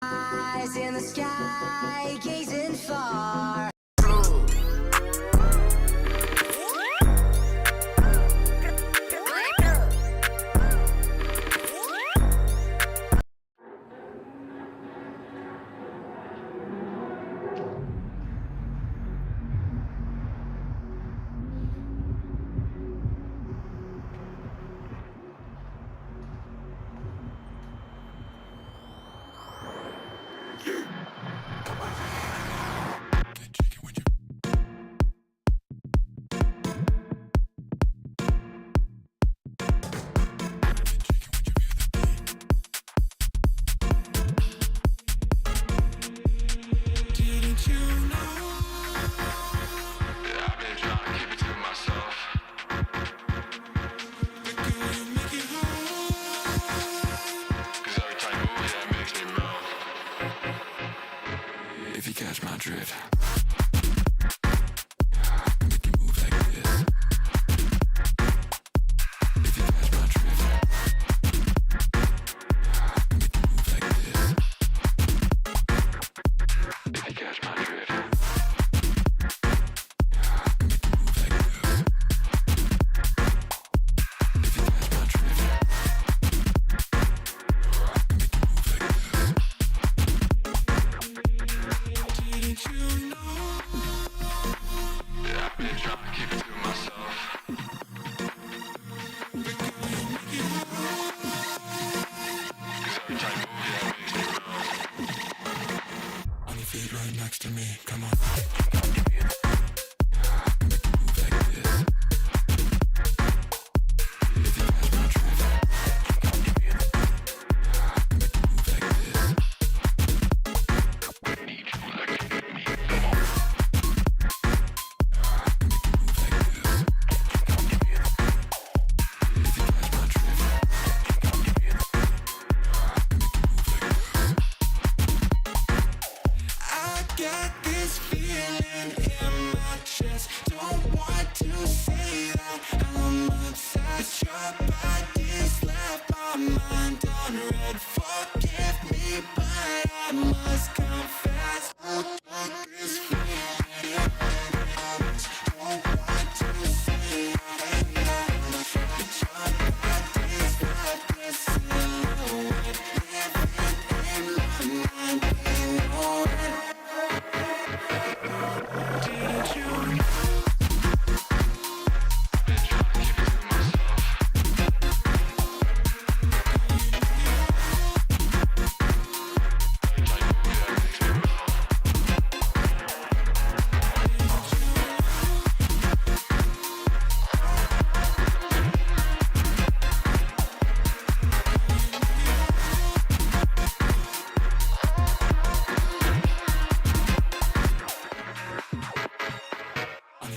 Eyes in the sky, gazing far. If you catch my drift. Right next to me, come on.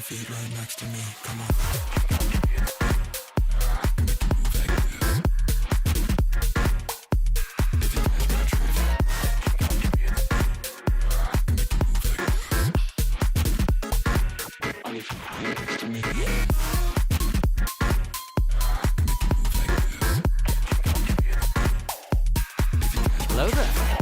Feet right next to me, come on. Hello there.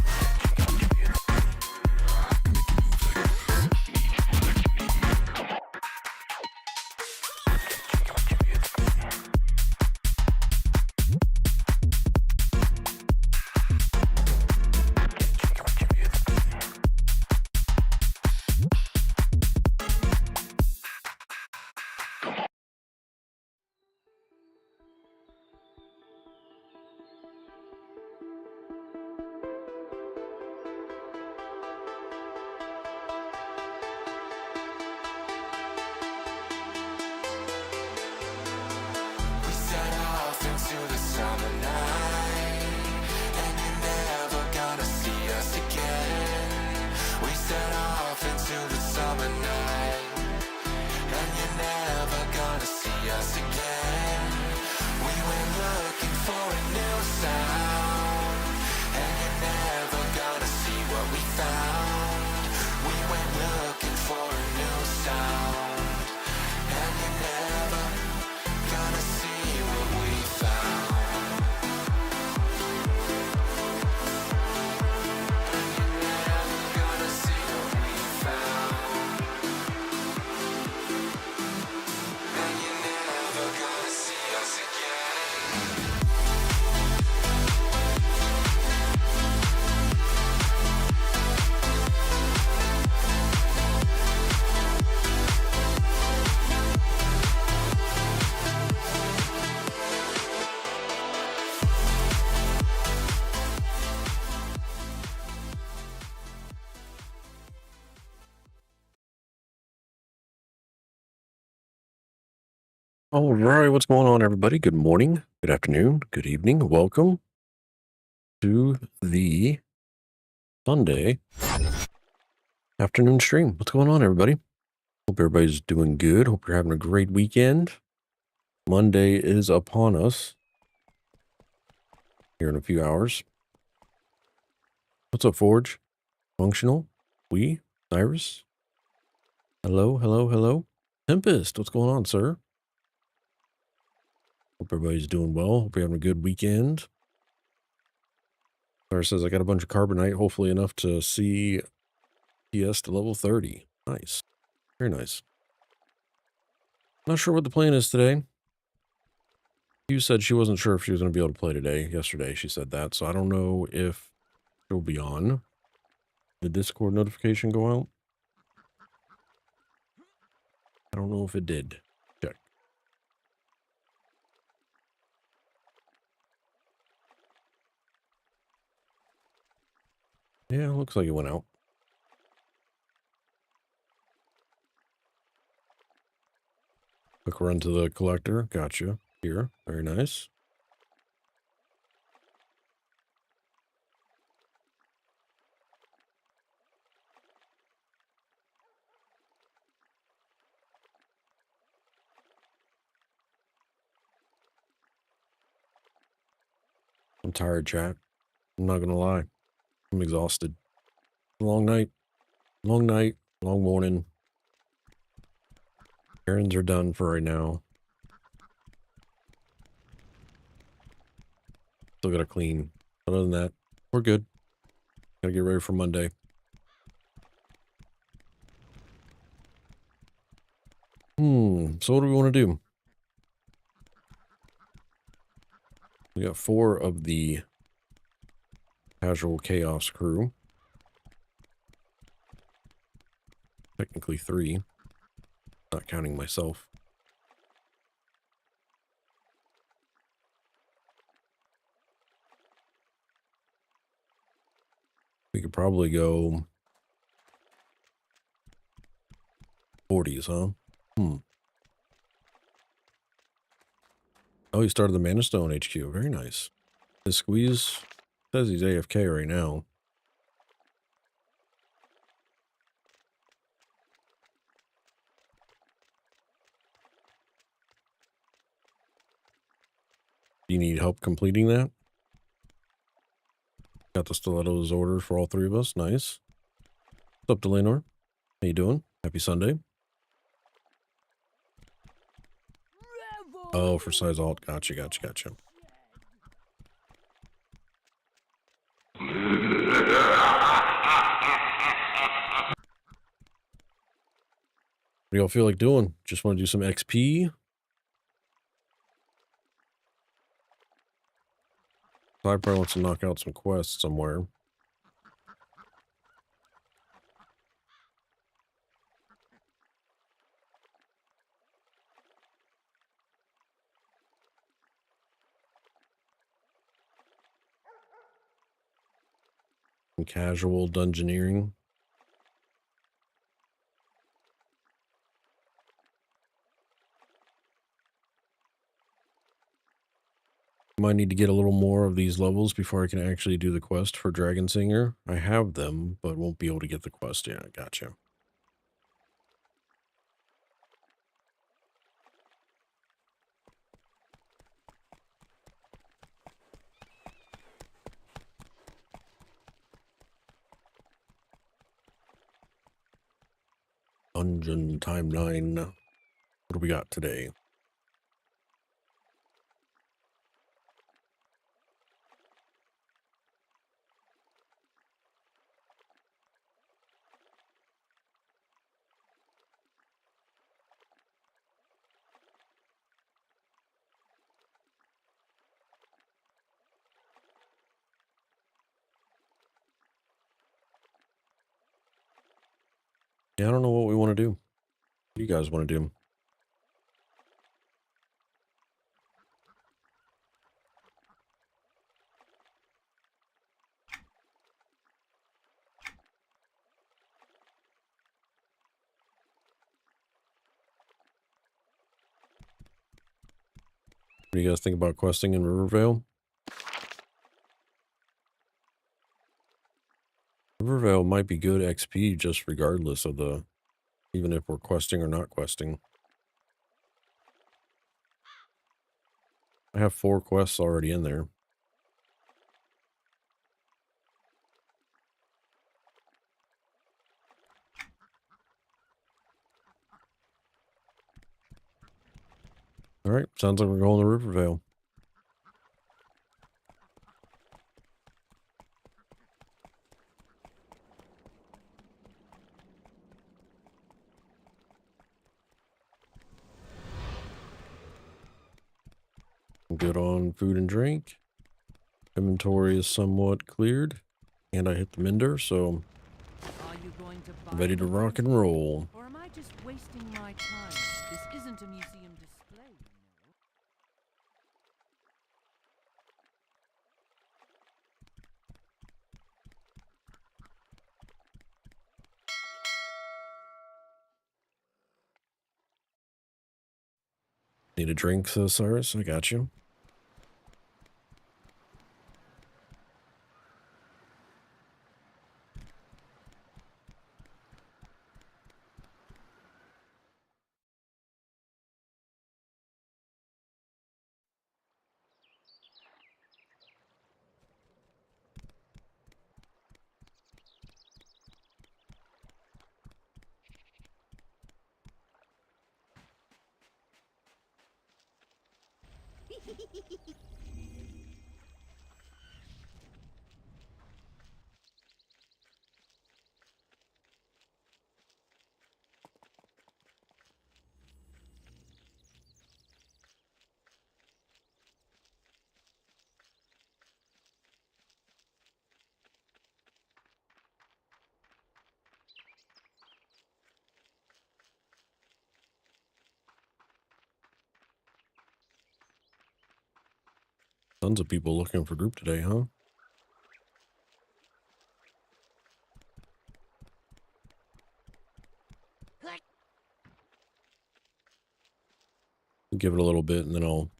All right, what's going on, everybody? Good morning, good afternoon, good evening. Welcome to the Sunday afternoon stream. What's going on, everybody? Hope everybody's doing good. Hope you're having a great weekend. Monday is upon us here in a few hours. What's up, Forge? Functional? Cyrus? Hello, hello, hello. Tempest, what's going on, sir? Hope everybody's doing well. Hope you're having a good weekend. Cyrus says, I got a bunch of carbonite, hopefully enough to see PS to level 30. Nice. Very nice. Not sure what the plan is today. You said she wasn't sure if she was going to be able to play today. Yesterday she said that, so I don't know if she'll be on. The Discord notification go out? I don't know if it did. Check. Yeah, looks like it went out. Quick run to the collector. Gotcha. Here. Very nice. I'm tired, chat. I'm not going to lie. I'm exhausted. Long night. Long night. Long morning. Errands are done for right now. Still got to clean. Other than that, we're good. Got to get ready for Monday. So what do we want to do? We got 4 of the casual chaos crew. Technically 3. Not counting myself. We could probably go 40s, huh? Oh, he started the Mana Stone HQ. Very nice. The Squeeze says he's AFK right now. Do you need help completing that? Got the Stiletto's orders for all 3 of us. Nice. What's up, Delanor? How you doing? Happy Sunday. Oh, for size alt. Gotcha. What do y'all feel like doing? Just want to do some XP? I probably want to knock out some quests somewhere. Some casual dungeoneering. Might need to get a little more of these levels before I can actually do the quest for Dragon Singer. I have them, but won't be able to get the quest yet. Gotcha. Dungeon timeline. What do we got today? Yeah, I don't know what we want to do. What do you guys want to do? do you guys think about questing in Rivervale? Rivervale might be good XP just regardless of even if we're questing or not questing. I have 4 quests already in there. All right, sounds like we're going to Rivervale. I'm good on food and drink. Inventory is somewhat cleared, and I hit the mender, so Are you going to buy I'm ready to the rock and transport, roll. or am I just wasting my time? This isn't a museum display, you know. Need a drink, Cyrus? I got you. Tons of people looking for group today, huh? Give it a little bit, and then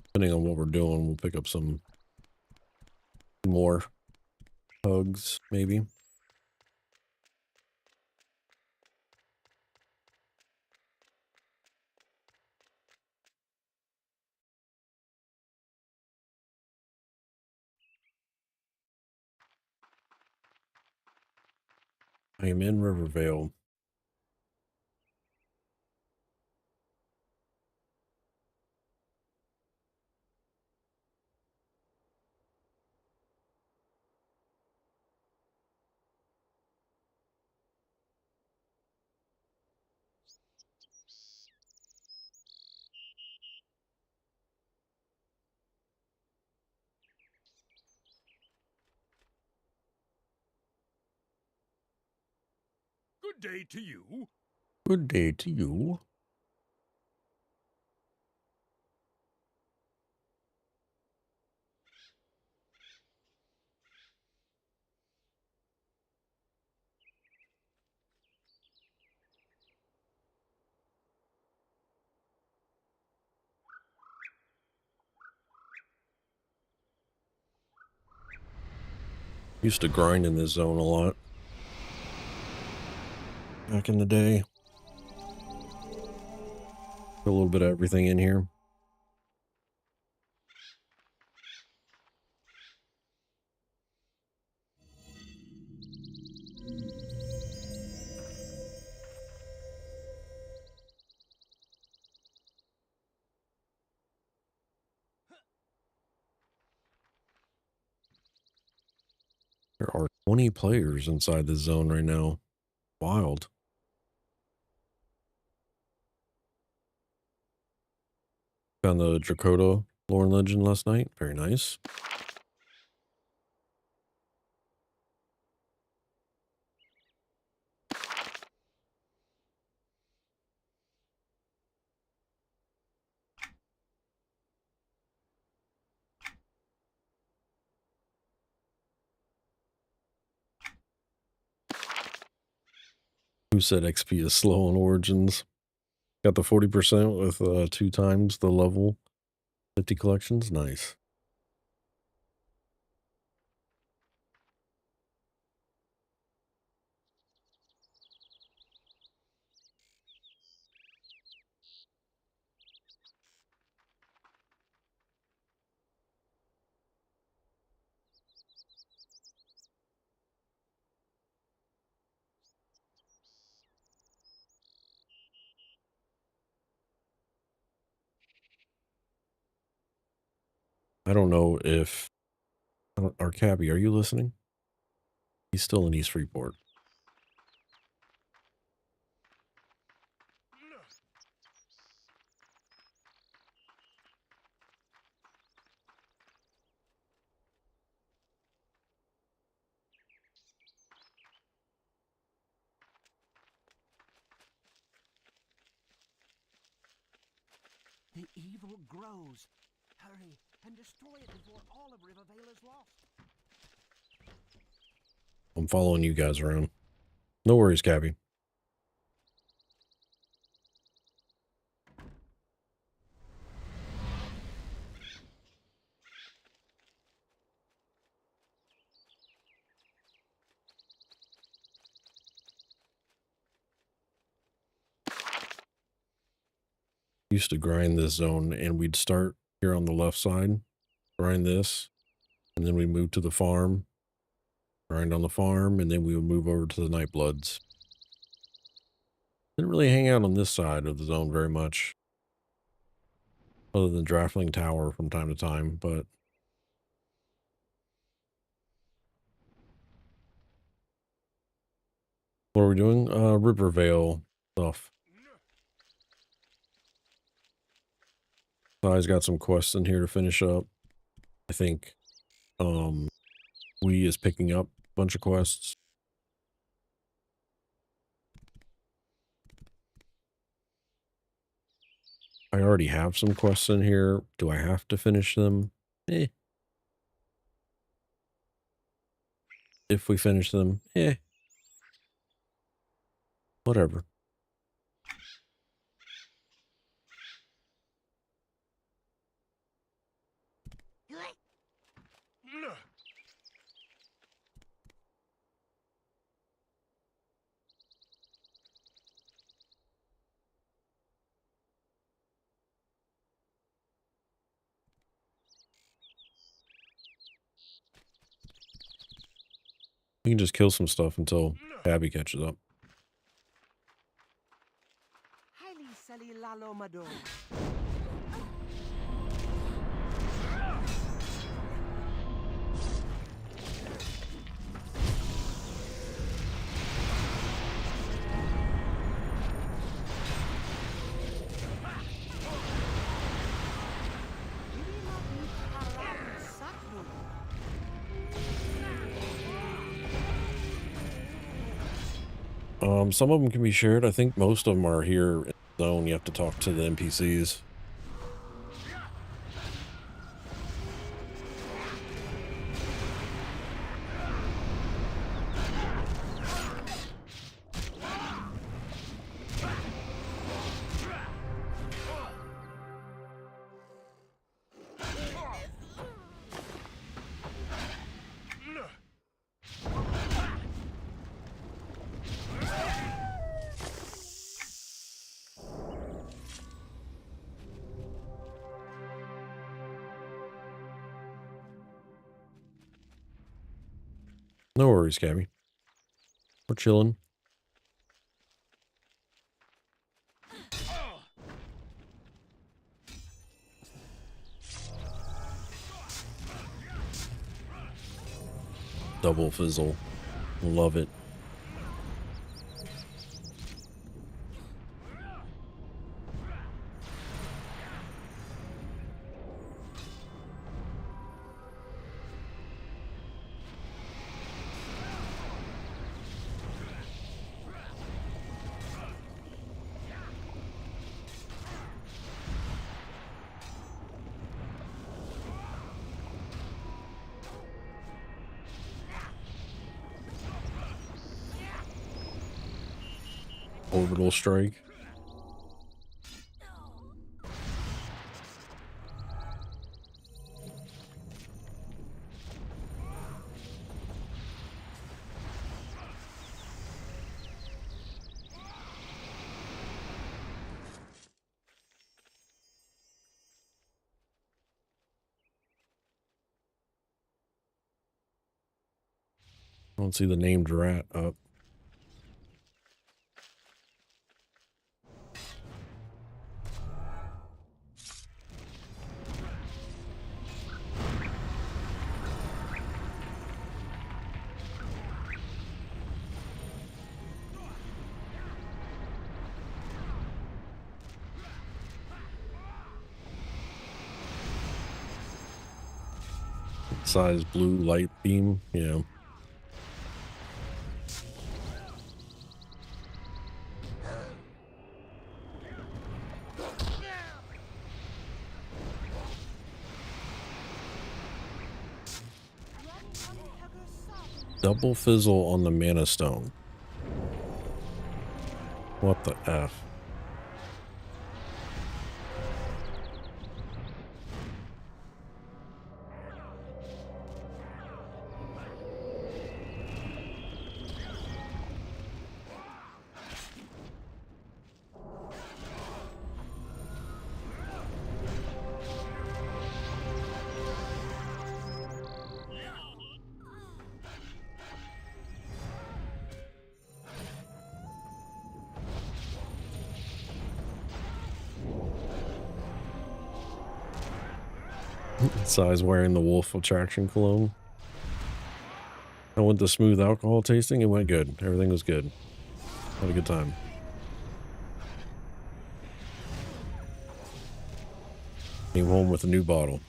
depending on what we're doing, we'll pick up some more hugs, maybe. I am in Rivervale. Good day to you. Good day to you. Used to grind in this zone a lot back in the day. Put a little bit of everything in here. There are 20 players inside this zone right now. Wild. Found the Dracoda lore and legend last night. Very nice. Who said XP is slow on Origins? Got the 40% with 2 times the level 50 collections, nice. I don't know if our cabbie, are you listening? He's still in East Freeport. The evil grows. Hurry and destroy it before all of Rivervale is lost. I'm following you guys around. No worries, cabbie. Used to grind this zone, and we'd start here on the left side, grind this, and then we move to the farm, grind on the farm, and then we would move over to the Nightbloods. Didn't really hang out on this side of the zone very much, other than Draftling Tower from time to time, but what are we doing? Rivervale stuff. I's got some quests in here to finish up. I think we is picking up a bunch of quests. I already have some quests in here. Do I have to finish them? If we finish them, whatever. We can just kill some stuff until Abby catches up. Highly Sally Lalo Madon. Some of them can be shared. I think most of them are here in the zone. You have to talk to the NPCs. No worries, Gabby. We're chilling. Double fizzle. Love it. Orbital strike. I don't see the named rat up. Size blue light beam, yeah. Double fizzle on the mana stone. What the F? Size wearing the wolf attraction cologne. I went to smooth alcohol tasting. It went good. Everything was good. Had a good time. Came home with a new bottle.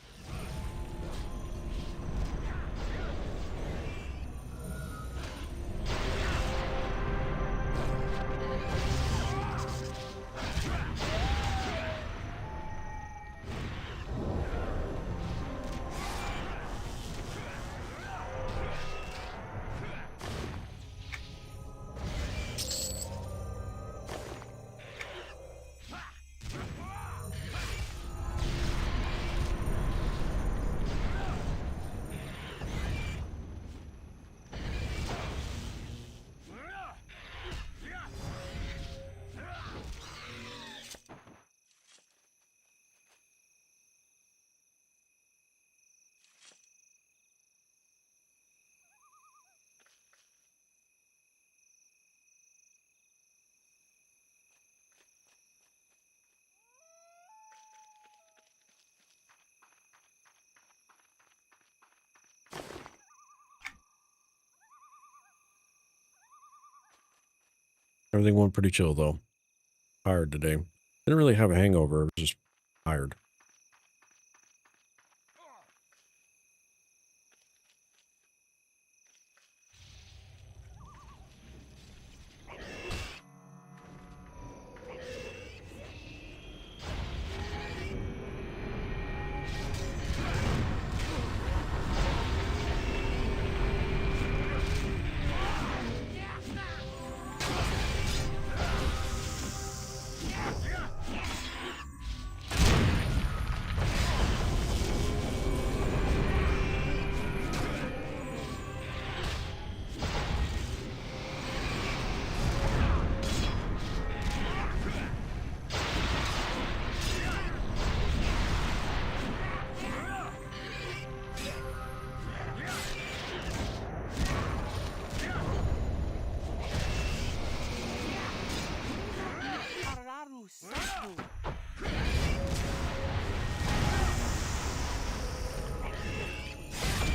Everything went pretty chill though. Tired today. Didn't really have a hangover, just tired.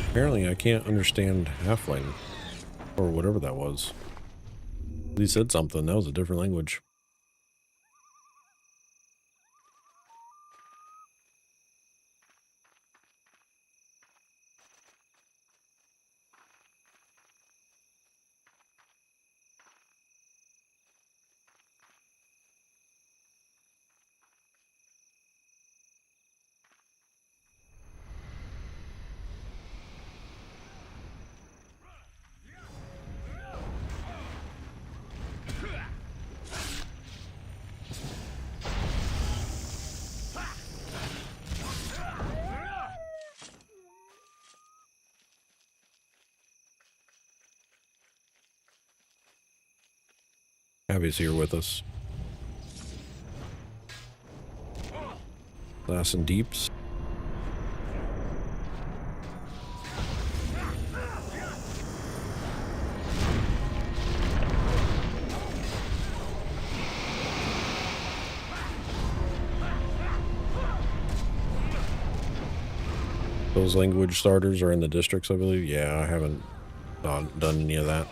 Apparently I can't understand halfling or whatever that was. He said something. That was a different language. Abby's here with us. Glass and deeps. Those language starters are in the districts, I believe. Yeah, I haven't done any of that.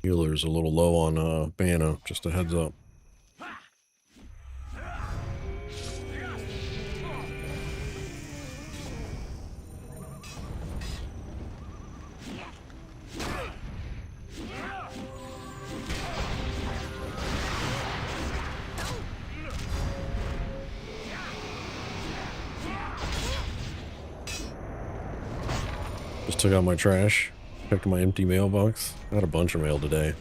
Healer's a little low on mana, just a heads up. Just took out my trash. Checked my empty mailbox. I had a bunch of mail today.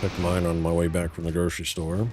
Checked mine on my way back from the grocery store.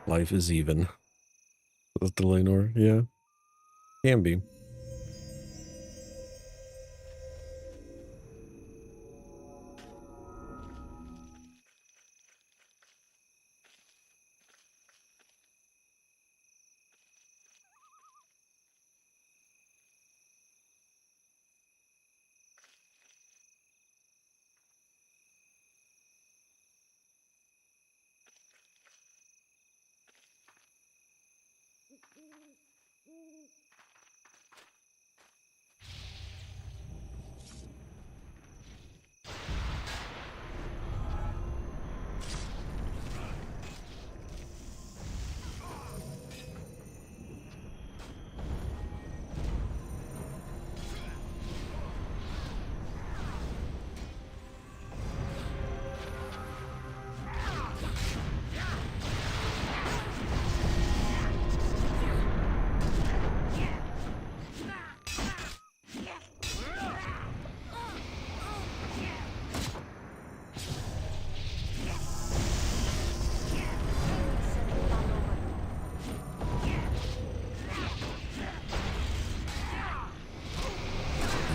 Life is even. That's the Lenore, yeah. Can be.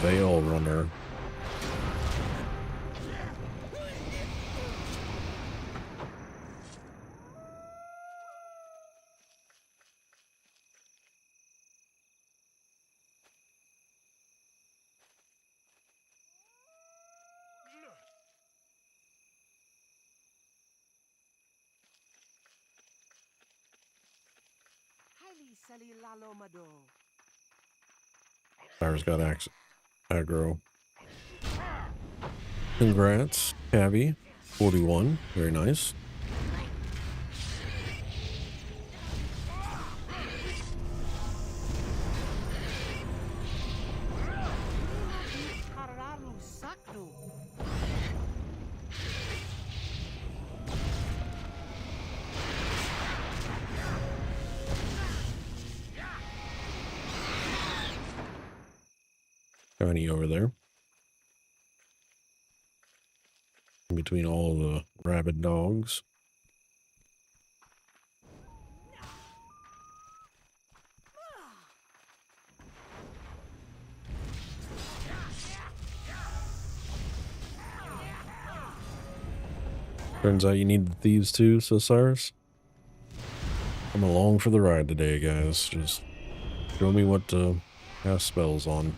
Veil Runner. Fire's got aggro. Congrats, Cabby. 41. Very nice. Tiny over there. In between all the rabid dogs. Turns out you need the thieves too, so Cyrus. I'm along for the ride today, guys. Just show me what to cast spells on.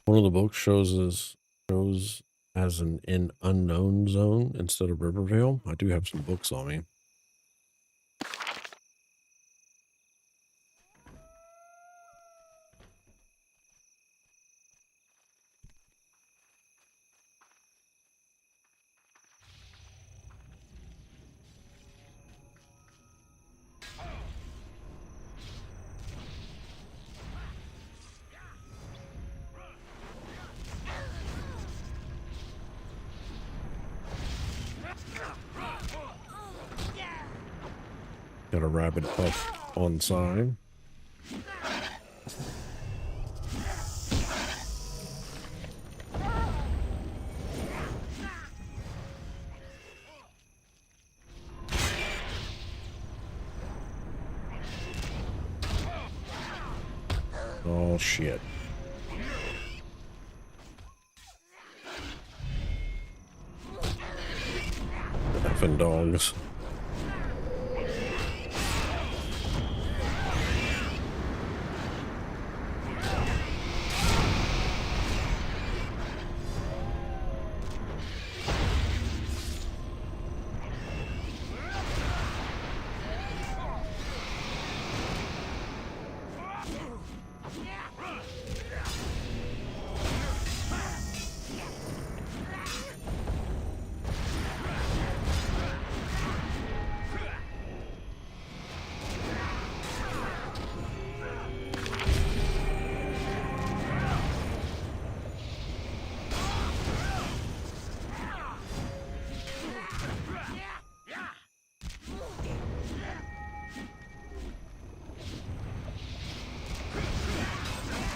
One of the books shows as an unknown zone instead of Rivervale. I do have some books on me. Got a rabbit puff on side. Oh shit. Effing dogs.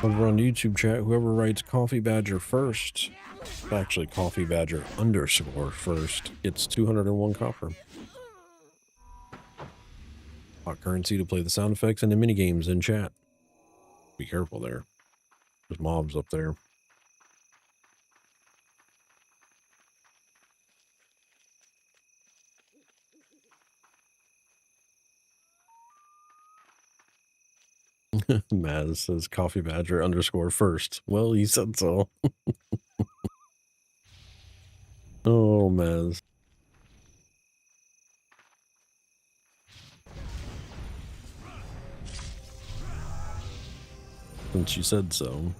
Over on YouTube chat, whoever writes Coffee Badger first, actually Coffee Badger _ first, gets 201 copper. Hot currency to play the sound effects and the mini games in chat. Be careful there. There's mobs up there. Maz says Coffee Badger _ first. Well, he said so. Oh, Maz. Since you said so.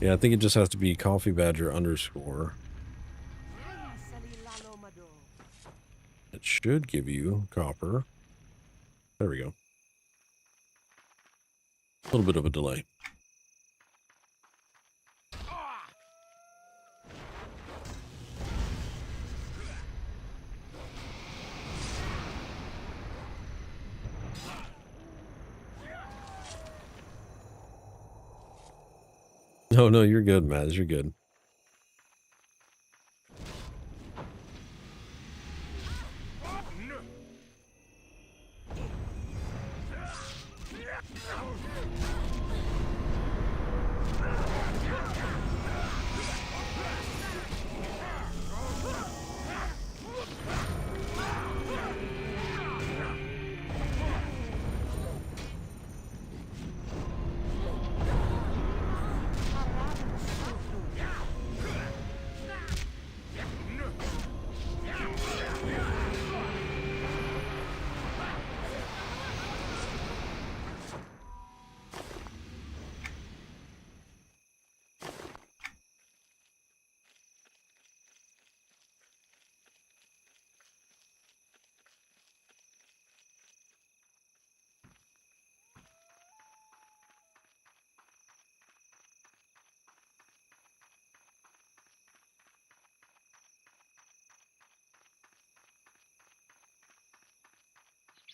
Yeah, I think it just has to be Coffee Badger _ It should give you copper. There we go. A little bit of a delay. No, you're good, Maz. You're good.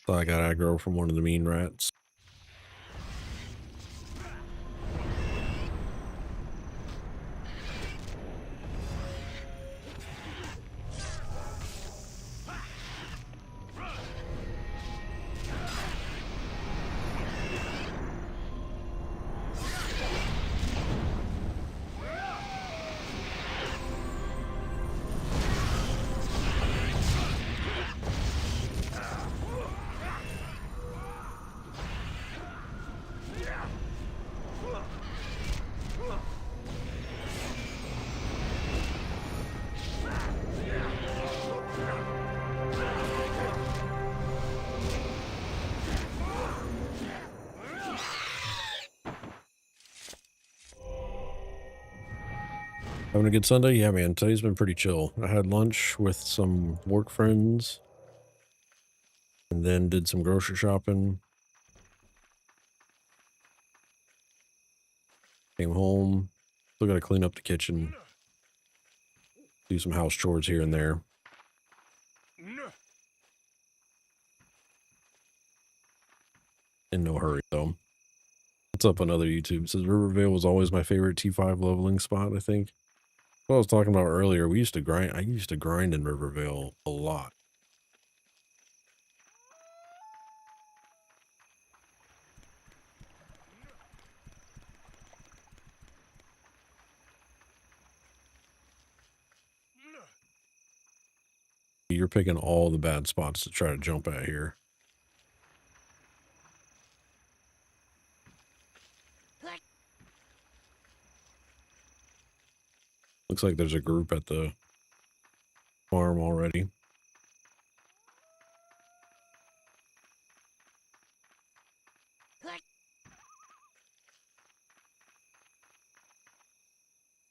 So I got aggro from one of the mean rats. Having a good Sunday? Yeah, man. Today's been pretty chill. I had lunch with some work friends and then did some grocery shopping. Came home. Still got to clean up the kitchen. Do some house chores here and there. In no hurry, though. What's up on other YouTube? It says Rivervale was always my favorite T5 leveling spot, I think. What I was talking about earlier, we used to grind. I used to grind in Rivervale a lot. You're picking all the bad spots to try to jump at here. Looks like there's a group at the farm already.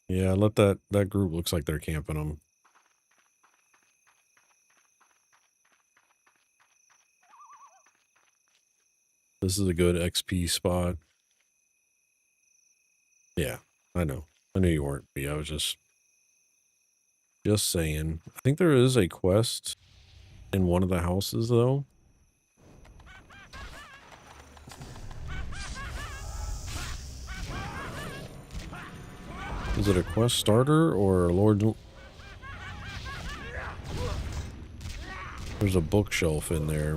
Yeah, let that group looks like they're camping them. This is a good XP spot. Yeah, I know. I knew you weren't. I was just saying. I think there is a quest in one of the houses, though. Is it a quest starter or Lord? There's a bookshelf in there.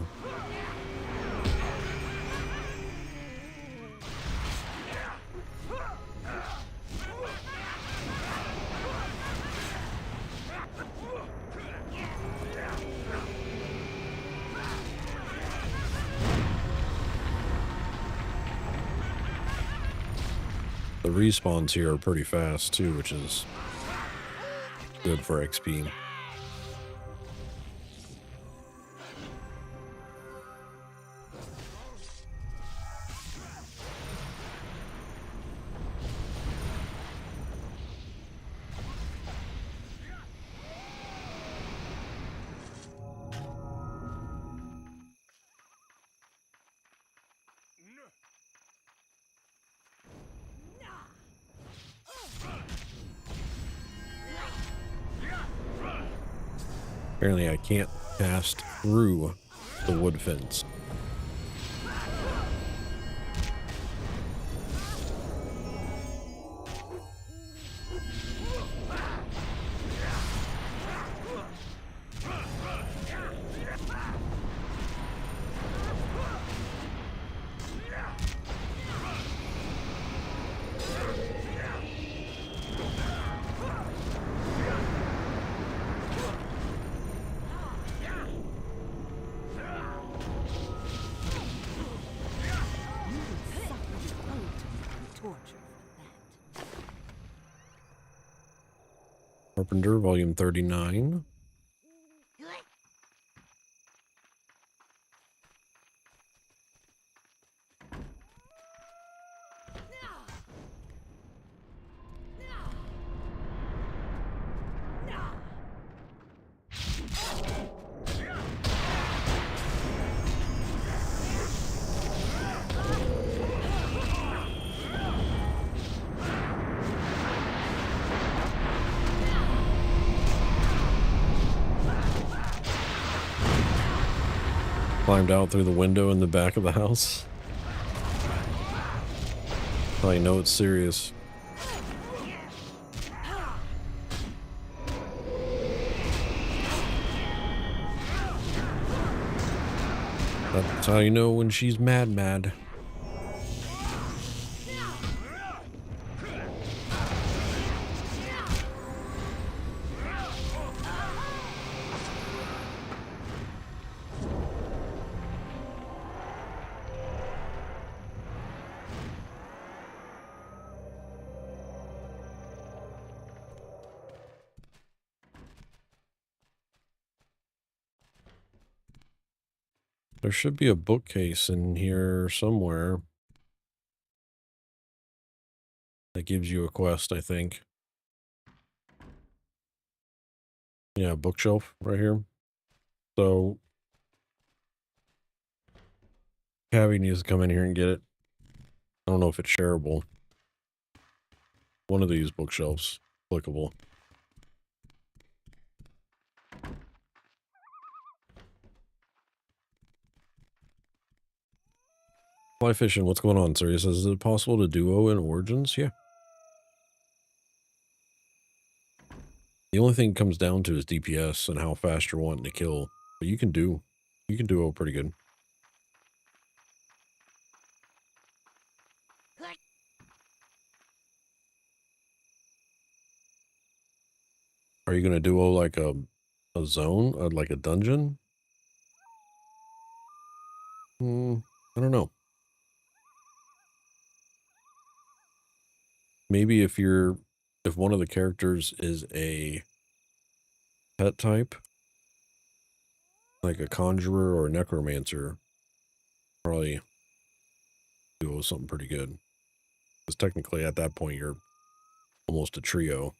The respawns here are pretty fast too, which is good for XP. Apparently I can't pass through the wood fence. Carpenter, volume 39. Climbed out through the window in the back of the house. I know it's serious. That's how you know when she's mad. There should be a bookcase in here somewhere that gives you a quest, I think. Yeah, bookshelf right here. So Cabby needs to come in here and get it. I don't know if it's shareable. One of these bookshelves applicable. Fly fishing, what's going on, sir? He says, is it possible to duo in Origins? Yeah. The only thing it comes down to is DPS and how fast you're wanting to kill. But you can duo pretty good. Are you gonna duo like a zone, like a dungeon? I don't know. Maybe if one of the characters is a pet type, like a conjurer or a necromancer, probably duo something pretty good. Because technically at that point you're almost a trio.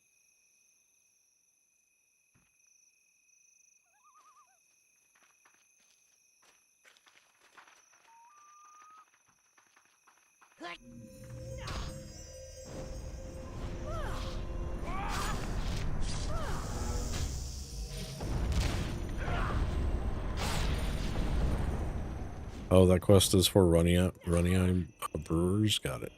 Oh, that quest is for running brewers. Got it.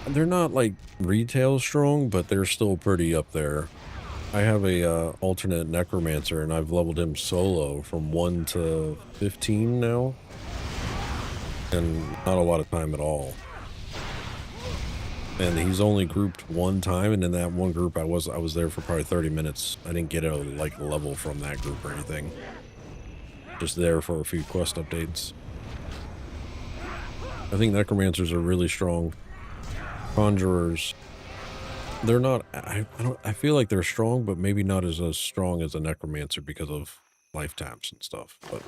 They're not like retail strong, but they're still pretty up there. I have a alternate necromancer, and I've leveled him solo from 1 to 15 now, and not a lot of time at all. And he's only grouped one time, and in that one group I was there for probably 30 minutes. I didn't get a level from that group or anything. Just there for a few quest updates. I think necromancers are really strong. Conjurers, they're not, I feel like they're strong, but maybe not as strong as a necromancer because of life taps and stuff, but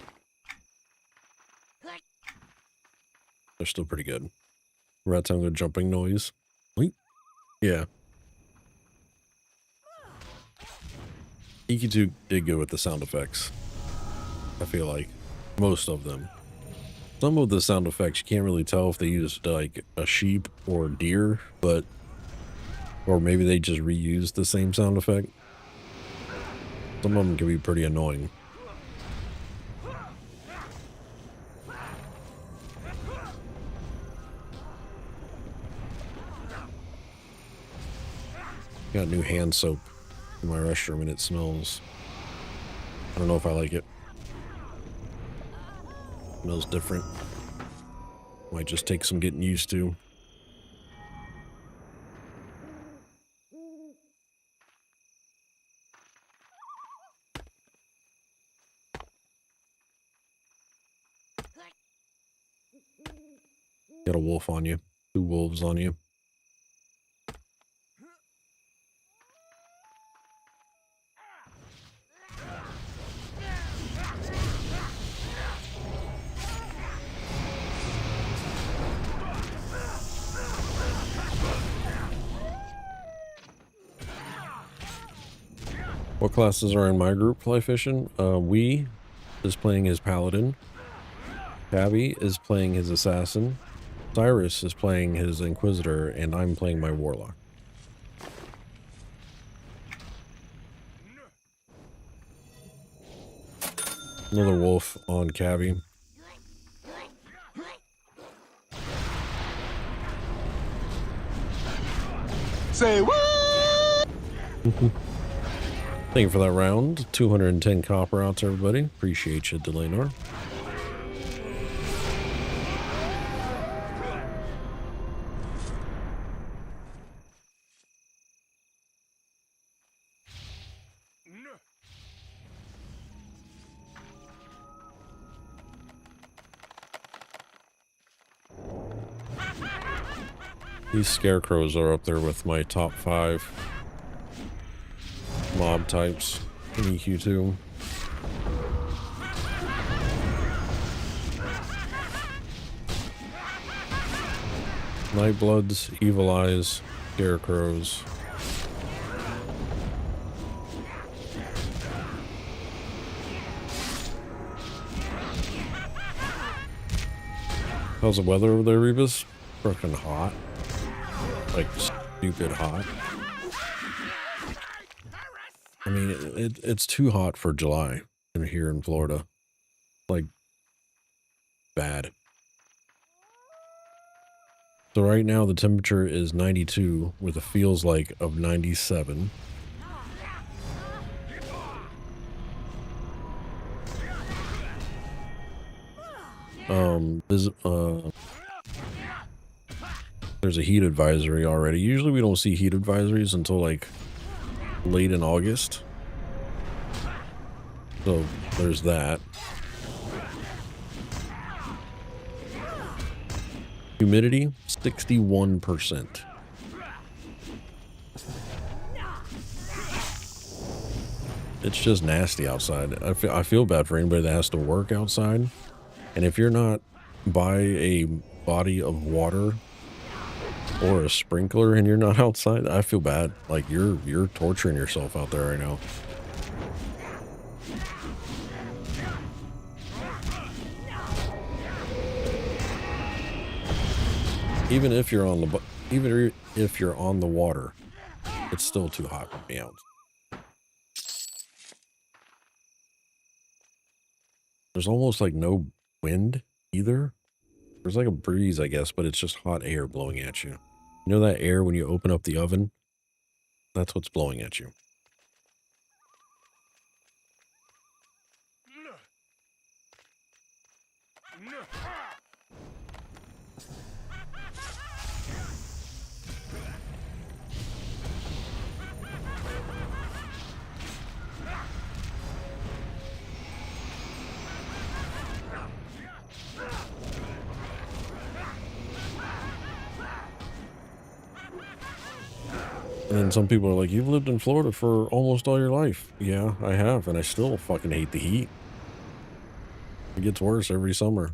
they're still pretty good. Rats have a jumping noise. Yeah. EQ2 did good with the sound effects. I feel like most of them. Some of the sound effects you can't really tell if they used like a sheep or a deer, or maybe they just reused the same sound effect. Some of them can be pretty annoying. Got new hand soap in my restroom and it smells. I don't know if I like it. Smells different. Might just take some getting used to. Got a wolf on you. 2 wolves on you. What classes are in my group fly fishing? We is playing his paladin. Tabby is playing his assassin. Cyrus is playing his inquisitor, and I'm playing my warlock. Another wolf on Cabby. Say what? Thank you for that round. 210 copper out to everybody. Appreciate you, Delanor. These scarecrows are up there with my top 5 mob types in EQ2. Nightbloods, Evil Eyes, Scarecrows, How's the weather over there, Rebus? Freaking hot. Like, stupid hot. I mean, it's too hot for July in here in Florida. Like, bad. So right now the temperature is 92 with a feels like of 97. There's a heat advisory already. Usually we don't see heat advisories until like late in August. So there's that. Humidity, 61%. It's just nasty outside. I feel bad for anybody that has to work outside. And if you're not by a body of water or a sprinkler and you're not outside, I feel bad. Like you're torturing yourself out there right now. Even if you're on the water, it's still too hot for me out. There's almost like no wind either. There's like a breeze, I guess, but it's just hot air blowing at you. You know that air when you open up the oven? That's what's blowing at you. And then some people are like, you've lived in Florida for almost all your life. Yeah, I have, and I still fucking hate the heat. It gets worse every summer.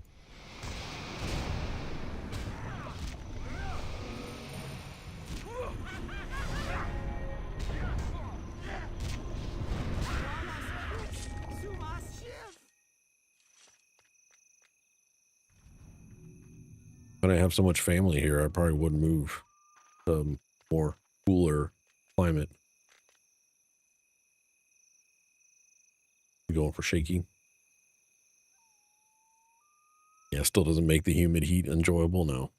But I have so much family here, I probably wouldn't move to more cooler climate. You going for shaky? Yeah, still doesn't make the humid heat enjoyable, no.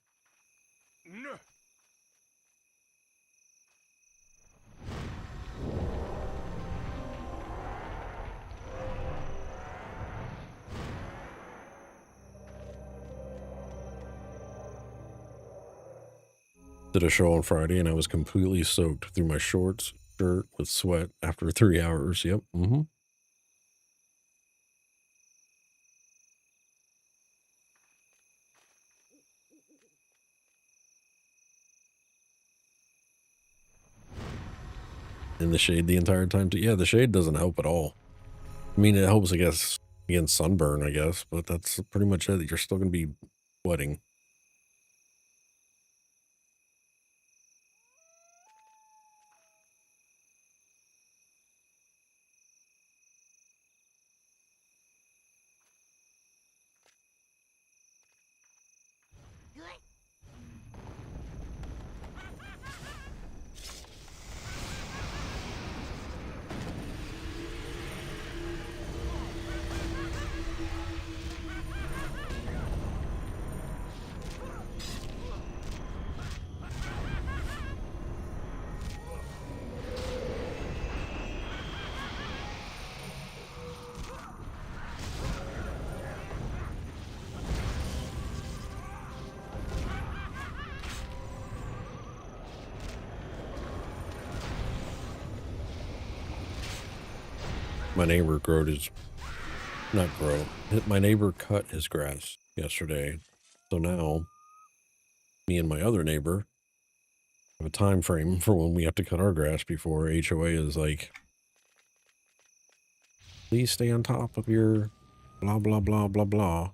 Did a show on Friday and I was completely soaked through my shorts, shirt with sweat after 3 hours. Yep. In the shade the entire time too. Yeah, the shade doesn't help at all. I mean, it helps, I guess, against sunburn, I guess, but that's pretty much it. You're still going to be sweating. My neighbor my neighbor cut his grass yesterday. So now me and my other neighbor have a time frame for when we have to cut our grass before HOA is like, please stay on top of your blah, blah, blah, blah, blah.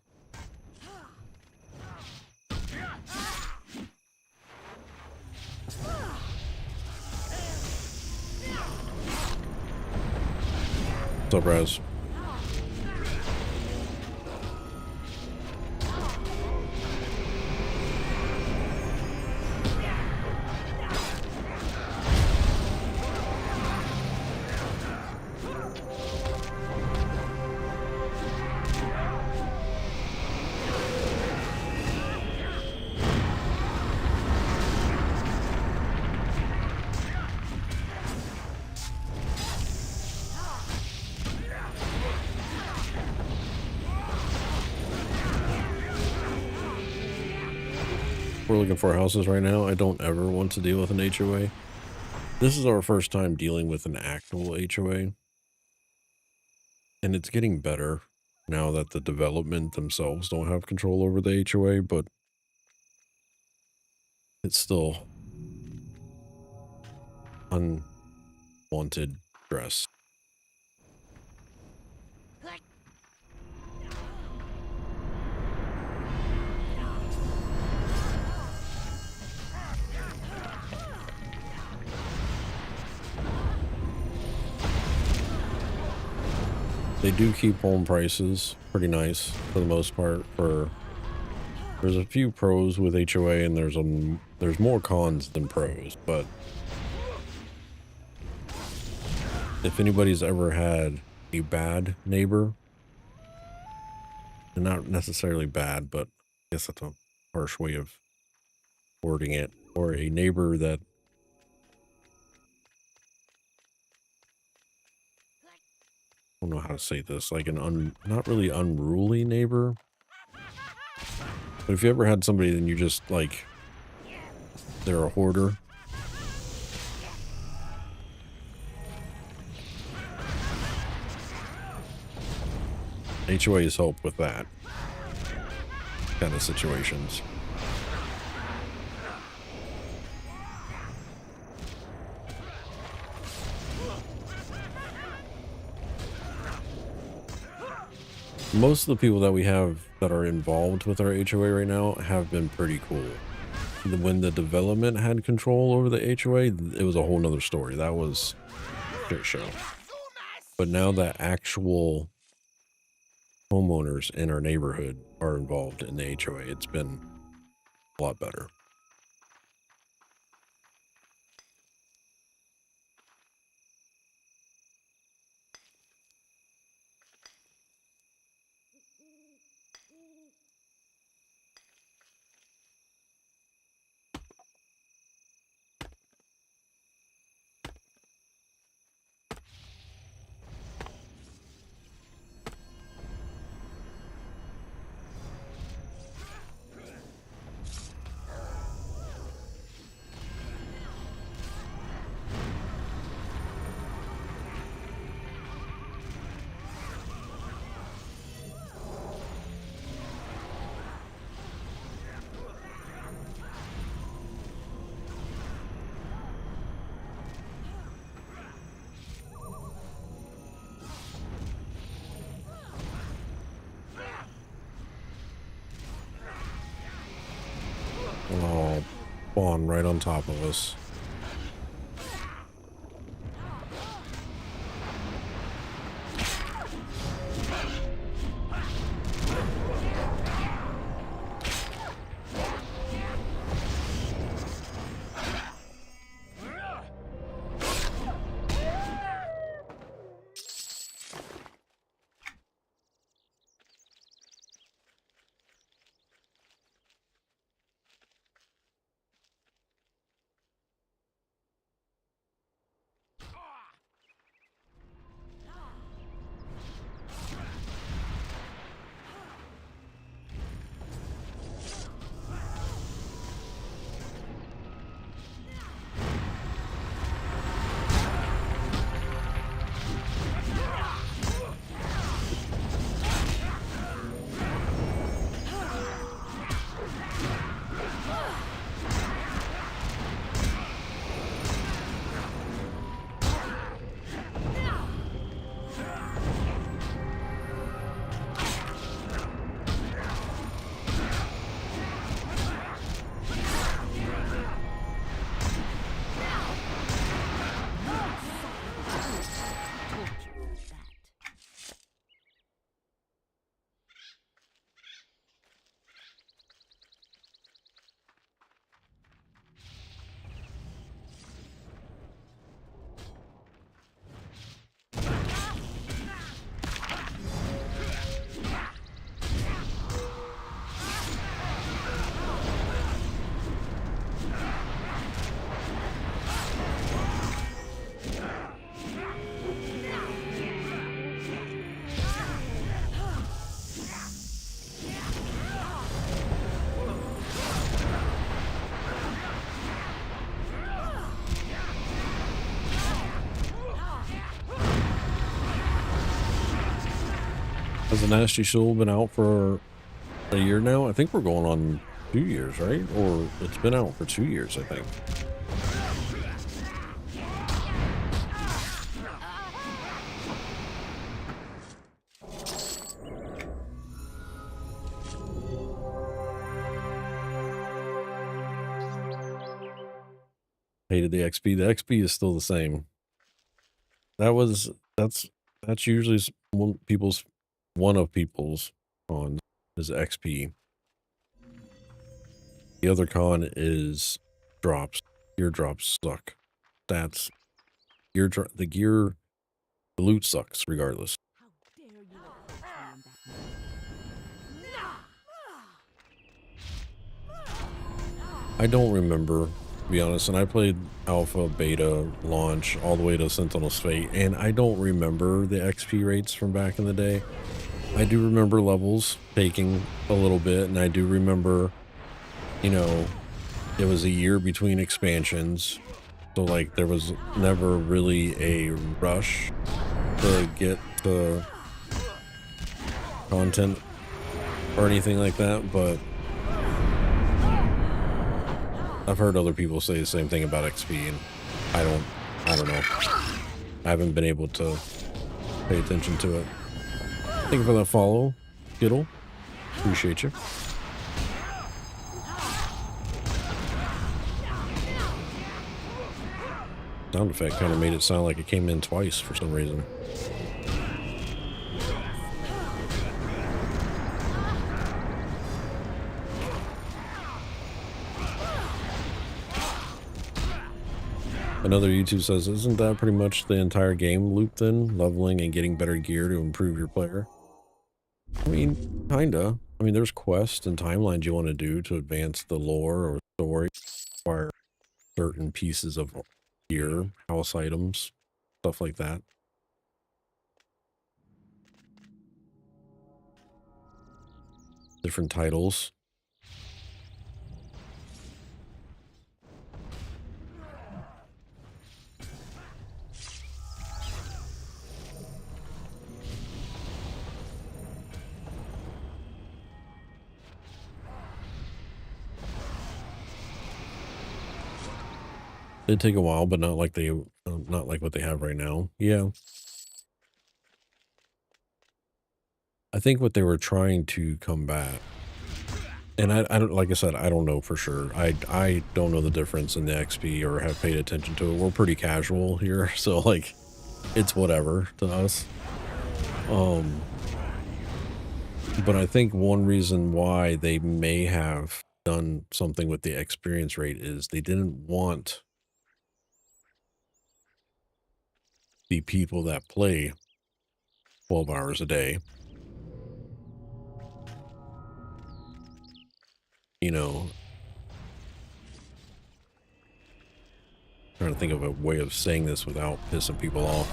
What's up, Raz? we're looking for houses right now. I don't ever want to deal with an HOA. This is our first time dealing with an actual HOA. And it's getting better now that the development themselves don't have control over the HOA, but it's still unwanted stress. They do keep home prices pretty nice for the most part. There's a few pros with HOA, and there's more cons than pros. But if anybody's ever had a bad neighbor, and not necessarily bad, but I guess that's a harsh way of wording it, or a neighbor that I don't know how to say this, like an not really unruly neighbor. But if you ever had somebody, then you just like, they're a hoarder. HOAs help with that kind of situations. Most of the people that we have that are involved with our HOA right now have been pretty cool. When the development had control over the HOA, it was a whole nother story. That was a shit show. But now that actual homeowners in our neighborhood are involved in the HOA, it's been a lot better. Oh, spawn right on top of us. Has the Nasty Soul been out for a year now? I think we're going on 2 years, right? Or it's been out for 2 years, I think. Hated the XP. The XP is still the same. That's usually one of people's cons is XP. The other con is drops. Gear drops suck. That's the loot sucks regardless. How dare you approach me in that manner? I don't remember, to be honest, and I played alpha, beta, launch, all the way to Sentinel's Fate, and I don't remember the XP rates from back in the day. I do remember levels taking a little bit, and I do remember, you know, it was a year between expansions, so like there was never really a rush to get the content or anything like that, but I've heard other people say the same thing about XP, and I don't know. I haven't been able to pay attention to it. Thank you for that follow, Skittle. Appreciate you. Sound effect kind of made it sound like it came in twice for some reason. Another YouTube says, isn't that pretty much the entire game loop then? Leveling and getting better gear to improve your player? I mean, kinda. I mean, there's quests and timelines you want to do to advance the lore or story. Acquire certain pieces of gear, house items, stuff like that. Different titles. It'd take a while, but not like not like what they have right now. Yeah. I think what they were trying to combat, and I don't, like I said, I don't know for sure. I don't know the difference in the XP or have paid attention to it. We're pretty casual here, so like, it's whatever to us. But I think one reason why they may have done something with the experience rate is they didn't want the people that play 12 hours a day, you know, trying to think of a way of saying this without pissing people off.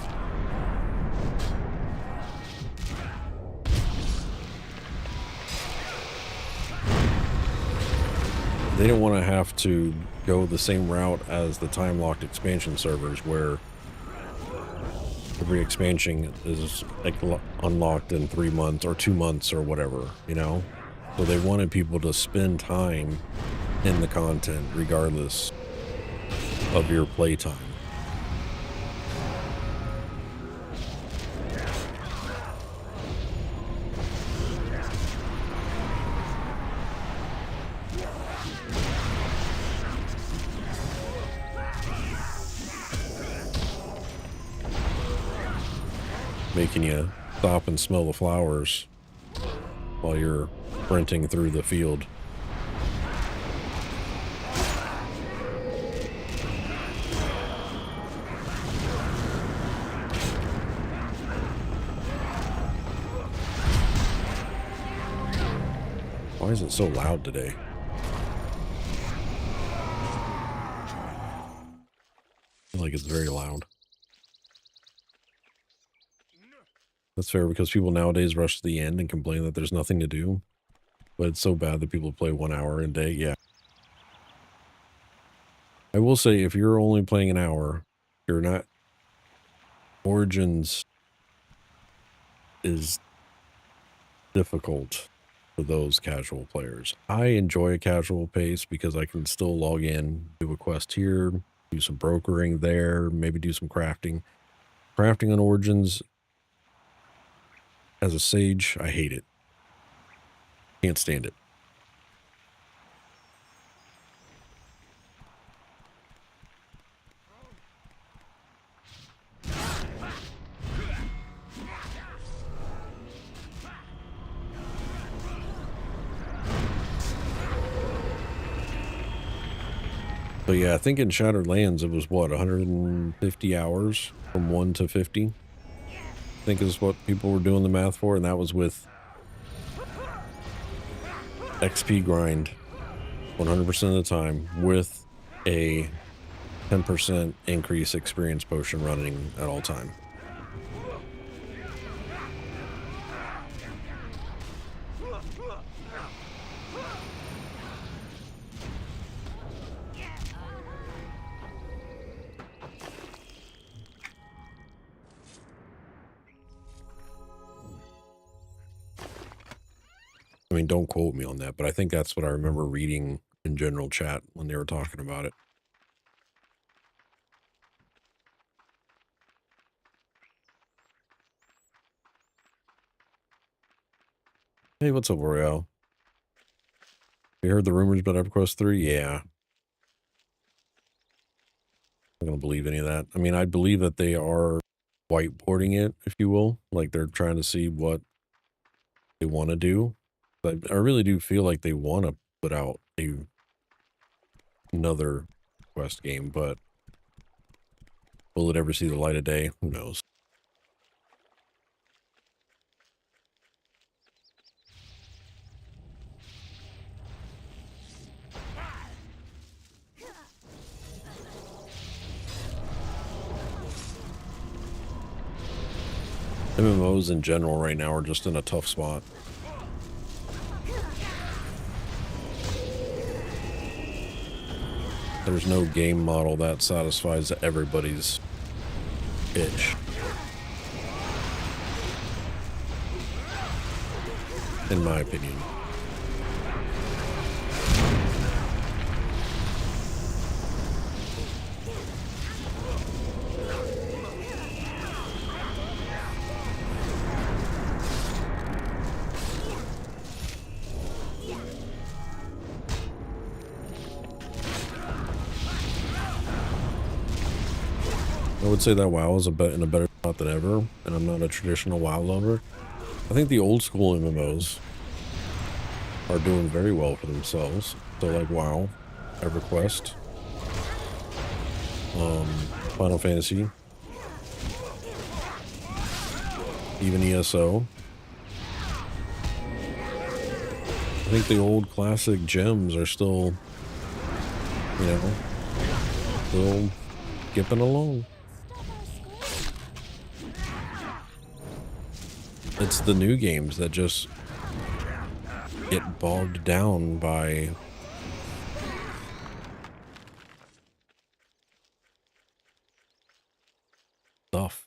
They don't want to have to go the same route as the time-locked expansion servers where every expansion is like unlocked in 3 months or 2 months or whatever, you know? So they wanted people to spend time in the content regardless of your playtime. Making you stop and smell the flowers while you're sprinting through the field. Why is it so loud today? I feel like it's very loud. That's fair because people nowadays rush to the end and complain that there's nothing to do. But it's so bad that people play 1 hour a day. Yeah. I will say if you're only playing an hour, you're not... Origins is difficult for those casual players. I enjoy a casual pace because I can still log in, do a quest here, do some brokering there, maybe do some crafting. Crafting on Origins as a sage, I hate it. Can't stand it. But yeah, I think in Shattered Lands it was what, 150 hours from 1 to 50? I think is what people were doing the math for, and that was with XP grind 100% of the time with a 10% increase experience potion running at all time. I mean, don't quote me on that, but I think that's what I remember reading in general chat when they were talking about it. Hey, what's up, Royale? You heard the rumors about EverQuest 3? Yeah. I'm not going to believe any of that. I mean, I believe that they are whiteboarding it, if you will. Like, they're trying to see what they want to do. But I really do feel like they want to put out another Quest game, but will it ever see the light of day? Who knows? MMOs in general right now are just in a tough spot. There's no game model that satisfies everybody's itch. In my opinion. I would say that WoW is in a better spot than ever, and I'm not a traditional WoW lover. I think the old school MMOs are doing very well for themselves. So like WoW, EverQuest, Final Fantasy, even ESO. I think the old classic gems are still, you know, still skipping along. It's the new games that just get bogged down by stuff.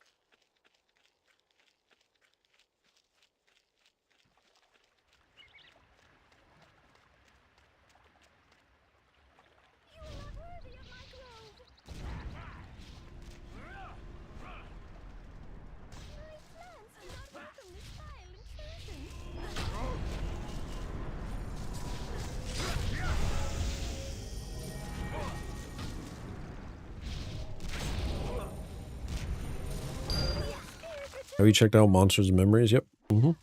Have you checked out Monsters and Memories? Yep. Did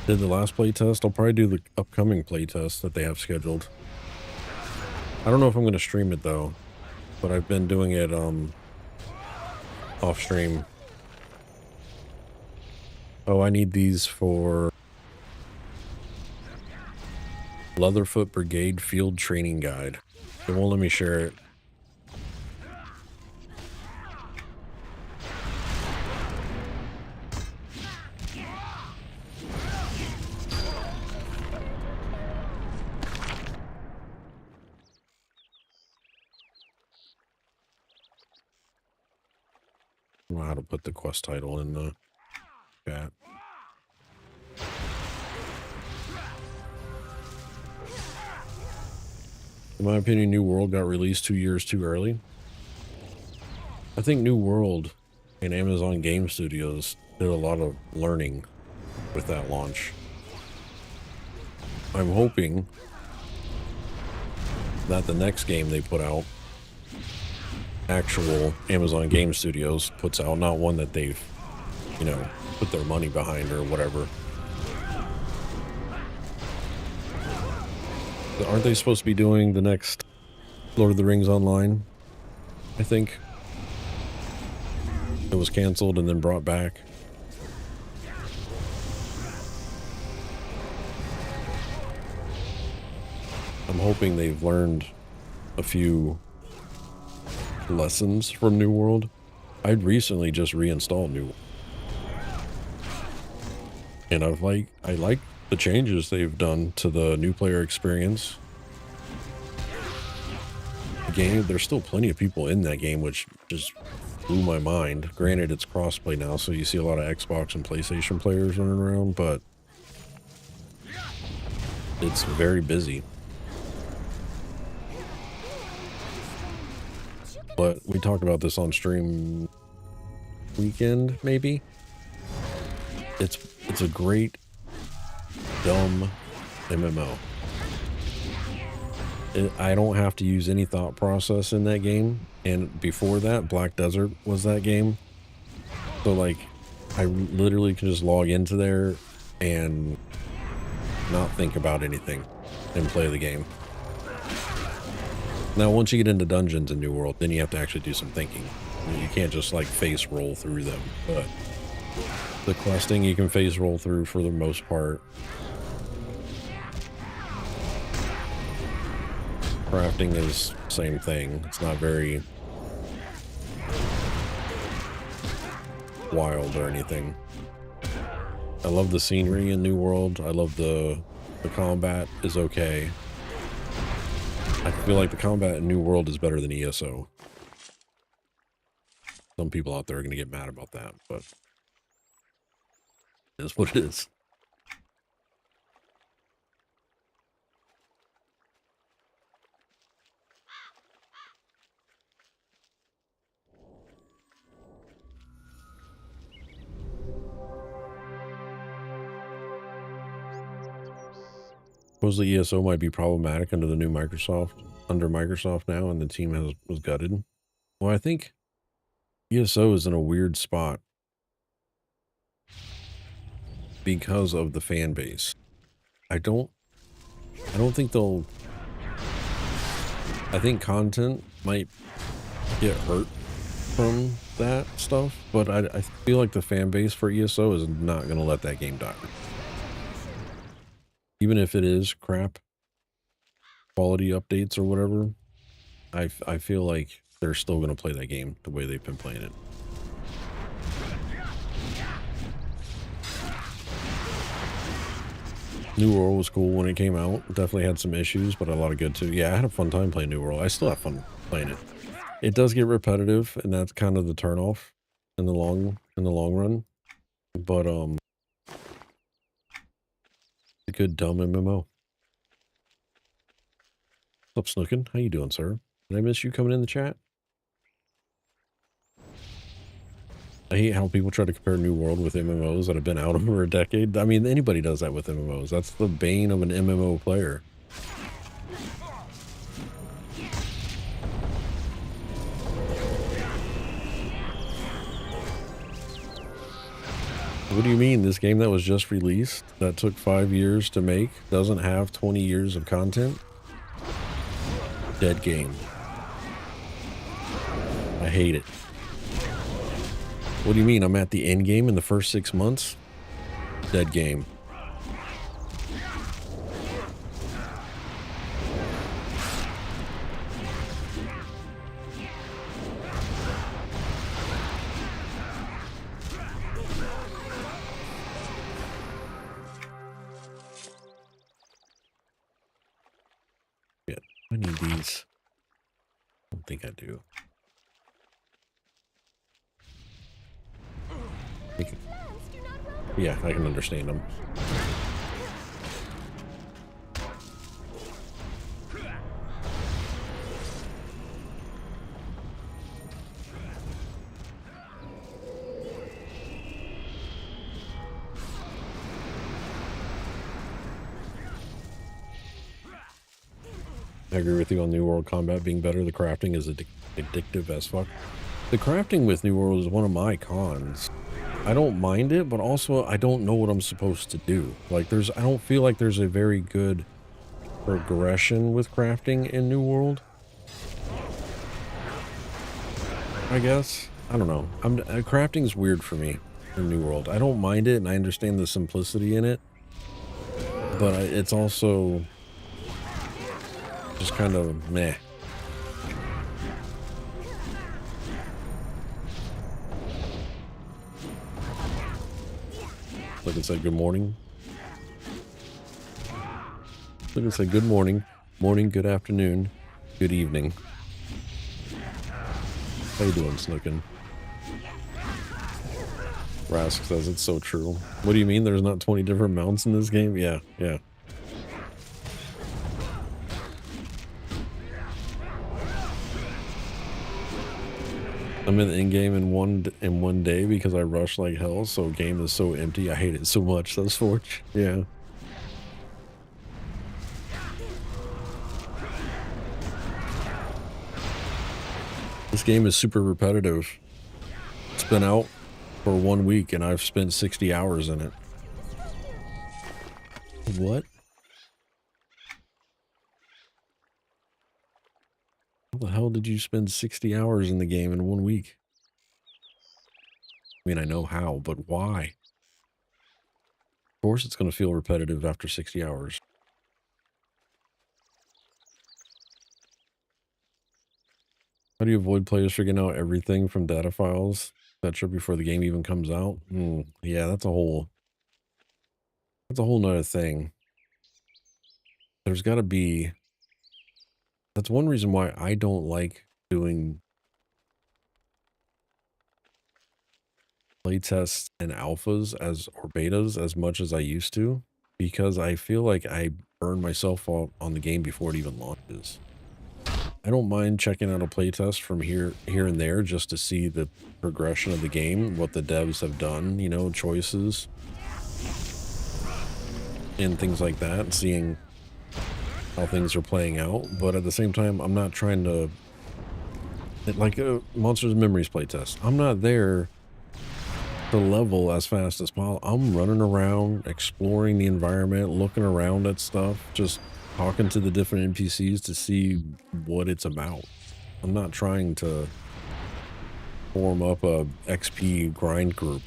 the last playtest. I'll probably do the upcoming playtest that they have scheduled. I don't know if I'm going to stream it though, but I've been doing it off stream. Oh, I need these for Leatherfoot Brigade Field Training Guide. It won't let me share it. I don't know how to put the quest title in the chat. In my opinion, New World got released 2 years too early. I think New World and Amazon Game Studios did a lot of learning with that launch. I'm hoping that the next game they put out, actual Amazon Game Studios puts out, not one that they've, you know, put their money behind or whatever. Aren't they supposed to be doing the next Lord of the Rings Online? I think it was canceled and then brought back. I'm hoping they've learned a few lessons from New World. I'd recently just reinstalled New World, and I like the changes they've done to the new player experience. The game, there's still plenty of people in that game, which just blew my mind. Granted, it's crossplay now, so you see a lot of Xbox and PlayStation players running around, but it's very busy. But we talked about this on stream weekend, maybe. It's a great dumb MMO. I don't have to use any thought process in that game, and before that, Black Desert was that game. So like, I literally can just log into there and not think about anything and play the game. Now, once you get into dungeons in New World, then you have to actually do some thinking. You can't just like face roll through them, but the questing you can face roll through for the most part. Crafting is same thing. It's not very wild or anything. I love the scenery in New World. I love the combat is okay. I feel like the combat in New World is better than ESO. Some people out there are going to get mad about that, but it is what it is. Suppose the ESO might be problematic under the new Microsoft now, and the team was gutted. Well, I think ESO is in a weird spot because of the fan base. I don't think they'll. I think content might get hurt from that stuff, but I feel like the fan base for ESO is not going to let that game die. Even if it is crap quality updates or whatever, I feel like they're still going to play that game the way they've been playing it. New World was cool when it came out. Definitely had some issues, but a lot of good too. Yeah, I had a fun time playing New World. I still have fun playing it. It does get repetitive, and that's kind of the turnoff in the long run. But a good dumb MMO. What's up, Snookin? How you doing, sir? Did I miss you coming in the chat? I hate how people try to compare New World with MMOs that have been out over a decade. I mean, anybody does that with MMOs. That's the bane of an MMO player. What do you mean? This game that was just released, that took 5 years to make, doesn't have 20 years of content? Dead game. I hate it. What do you mean? I'm at the end game in the first 6 months? Dead game. Yeah, I need these. I don't think I do. Yeah, I can understand them. I agree with you on New World combat being better. The crafting is addictive as fuck. The crafting with New World is one of my cons. I don't mind it, but also I don't know what I'm supposed to do. Like I don't feel like there's a very good progression with crafting in New World. I guess. I don't know. Crafting's weird for me in New World. I don't mind it and I understand the simplicity in it. But it's also just kind of meh. Look and say good morning. Look and say good morning. Morning, good afternoon, good evening. How you doing, Snookin? Rask says it's so true. What do you mean there's not 20 different mounts in this game? Yeah, yeah. I'm in the in-game in one day because I rush like hell, so game is so empty. I hate it so much. That's Forge. Yeah. This game is super repetitive. It's been out for 1 week and I've spent 60 hours in it. What? How the hell did you spend 60 hours in the game in 1 week? I mean, I know how, but why? Of course it's going to feel repetitive after 60 hours. How do you avoid players figuring out everything from data files, etc. before the game even comes out? Yeah, that's a whole nother thing. There's got to be... That's one reason why I don't like doing playtests and alphas or betas as much as I used to, because I feel like I burn myself out on the game before it even launches. I don't mind checking out a playtest from here and there just to see the progression of the game, what the devs have done, you know, choices and things like that, seeing how things are playing out. But at the same time, I'm not trying to, like a Monsters and Memories playtest, I'm not there to level as fast as possible. I'm running around, exploring the environment, looking around at stuff, just talking to the different NPCs to see what it's about. I'm not trying to form up a XP grind group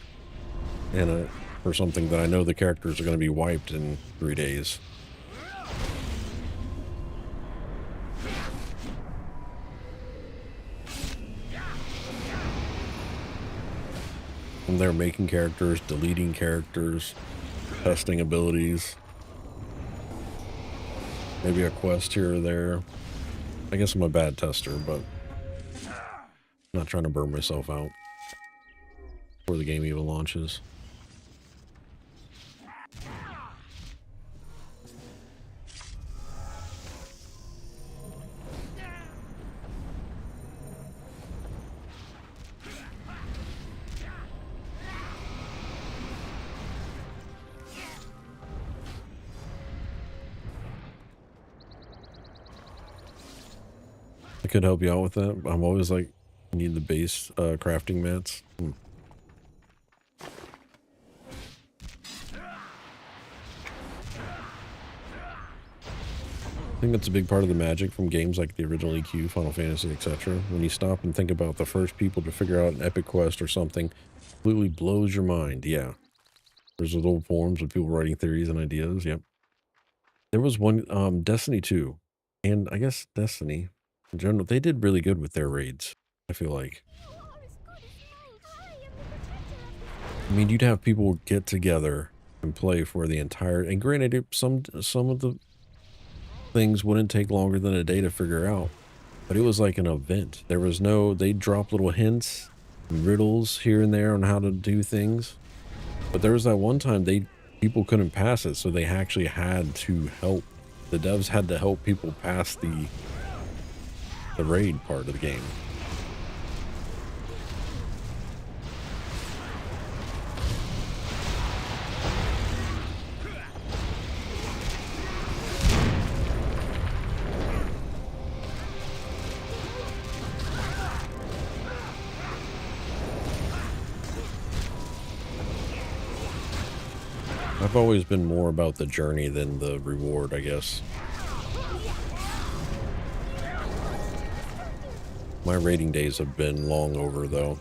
for something that I know the characters are going to be wiped in 3 days. I'm there making characters, deleting characters, testing abilities. Maybe a quest here or there. I guess I'm a bad tester, but I'm not trying to burn myself out before the game even launches. I could help you out with that. I'm always like, need the base crafting mats. I think that's a big part of the magic from games like the original EQ, Final Fantasy, etc. When you stop and think about the first people to figure out an EverQuest or something, completely blows your mind. Yeah. There's those old forums with people writing theories and ideas. Yep. There was one, Destiny 2, and I guess Destiny in general, they did really good with their raids, I feel like. I mean, you'd have people get together and play for the entire, and granted, some of the things wouldn't take longer than a day to figure out, but it was like an event. There was no, they'd drop little hints, riddles here and there on how to do things. But there was that one time people couldn't pass it, so they actually had to help. The devs had to help people pass the raid part of the game. I've always been more about the journey than the reward, I guess. My rating days have been long over, though.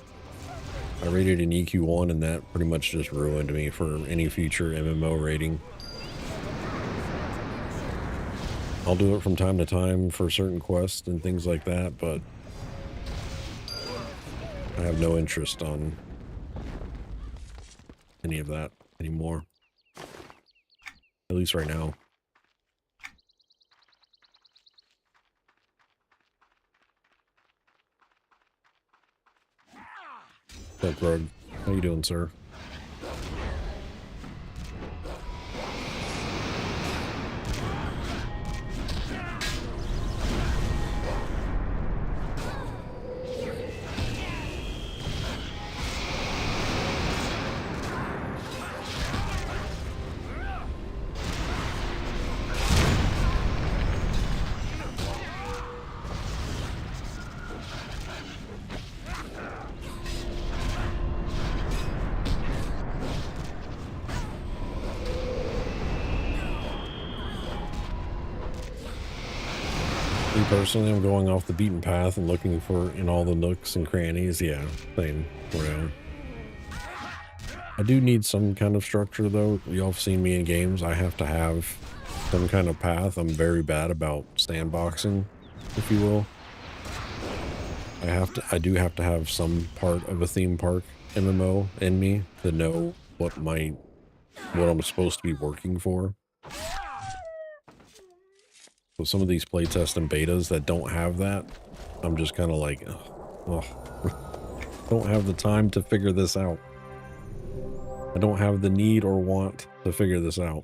I rated an EQ1, and that pretty much just ruined me for any future MMO rating. I'll do it from time to time for certain quests and things like that, but I have no interest on any of that anymore. At least right now. What's up, Grug? How you doing, sir? Me personally, I'm going off the beaten path and looking for in all the nooks and crannies. Yeah, same. Whatever. I do need some kind of structure, though. Y'all have seen me in games. I have to have some kind of path. I'm very bad about sandboxing, if you will. I do have to have some part of a theme park MMO in me to know what I'm supposed to be working for. So some of these playtests and betas that don't have that, I'm just kind of like, oh, don't have the time to figure this out. I don't have the need or want to figure this out.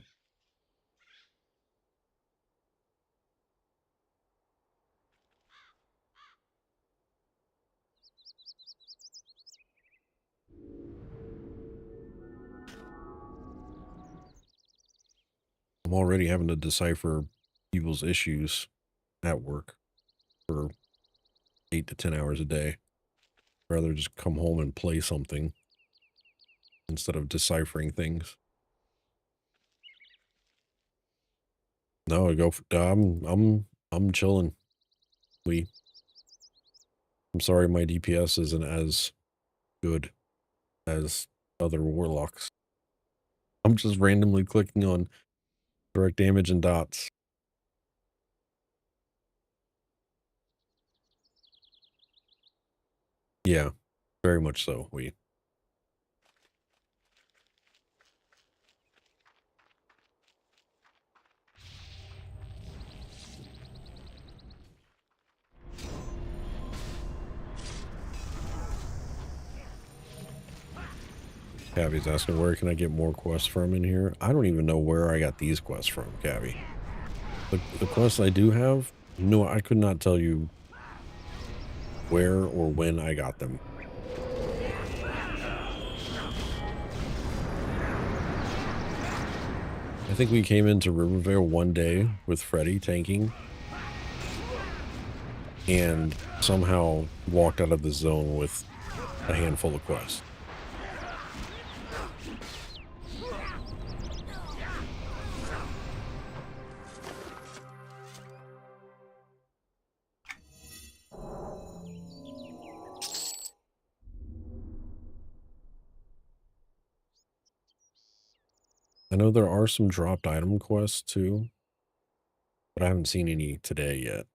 I'm already having to decipher people's issues at work for 8 to 10 hours a day. I'd rather just come home and play something instead of deciphering things. No, I'm chilling. I'm sorry my DPS isn't as good as other warlocks. I'm just randomly clicking on direct damage and dots. Yeah, very much so. Cavi's asking, where can I get more quests from in here? I don't even know where I got these quests from, Cavi. The quests I do have, no, I could not tell you where or when I got them. I think we came into Rivervale one day with Freddy tanking and somehow walked out of the zone with a handful of quests. I know there are some dropped item quests too, but I haven't seen any today yet.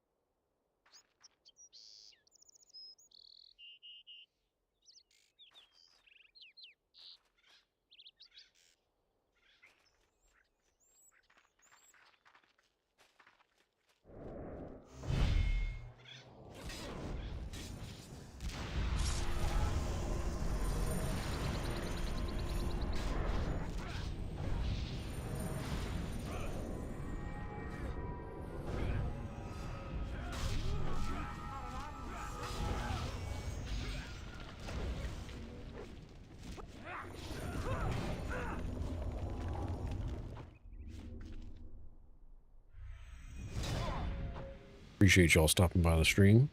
Appreciate y'all stopping by the stream.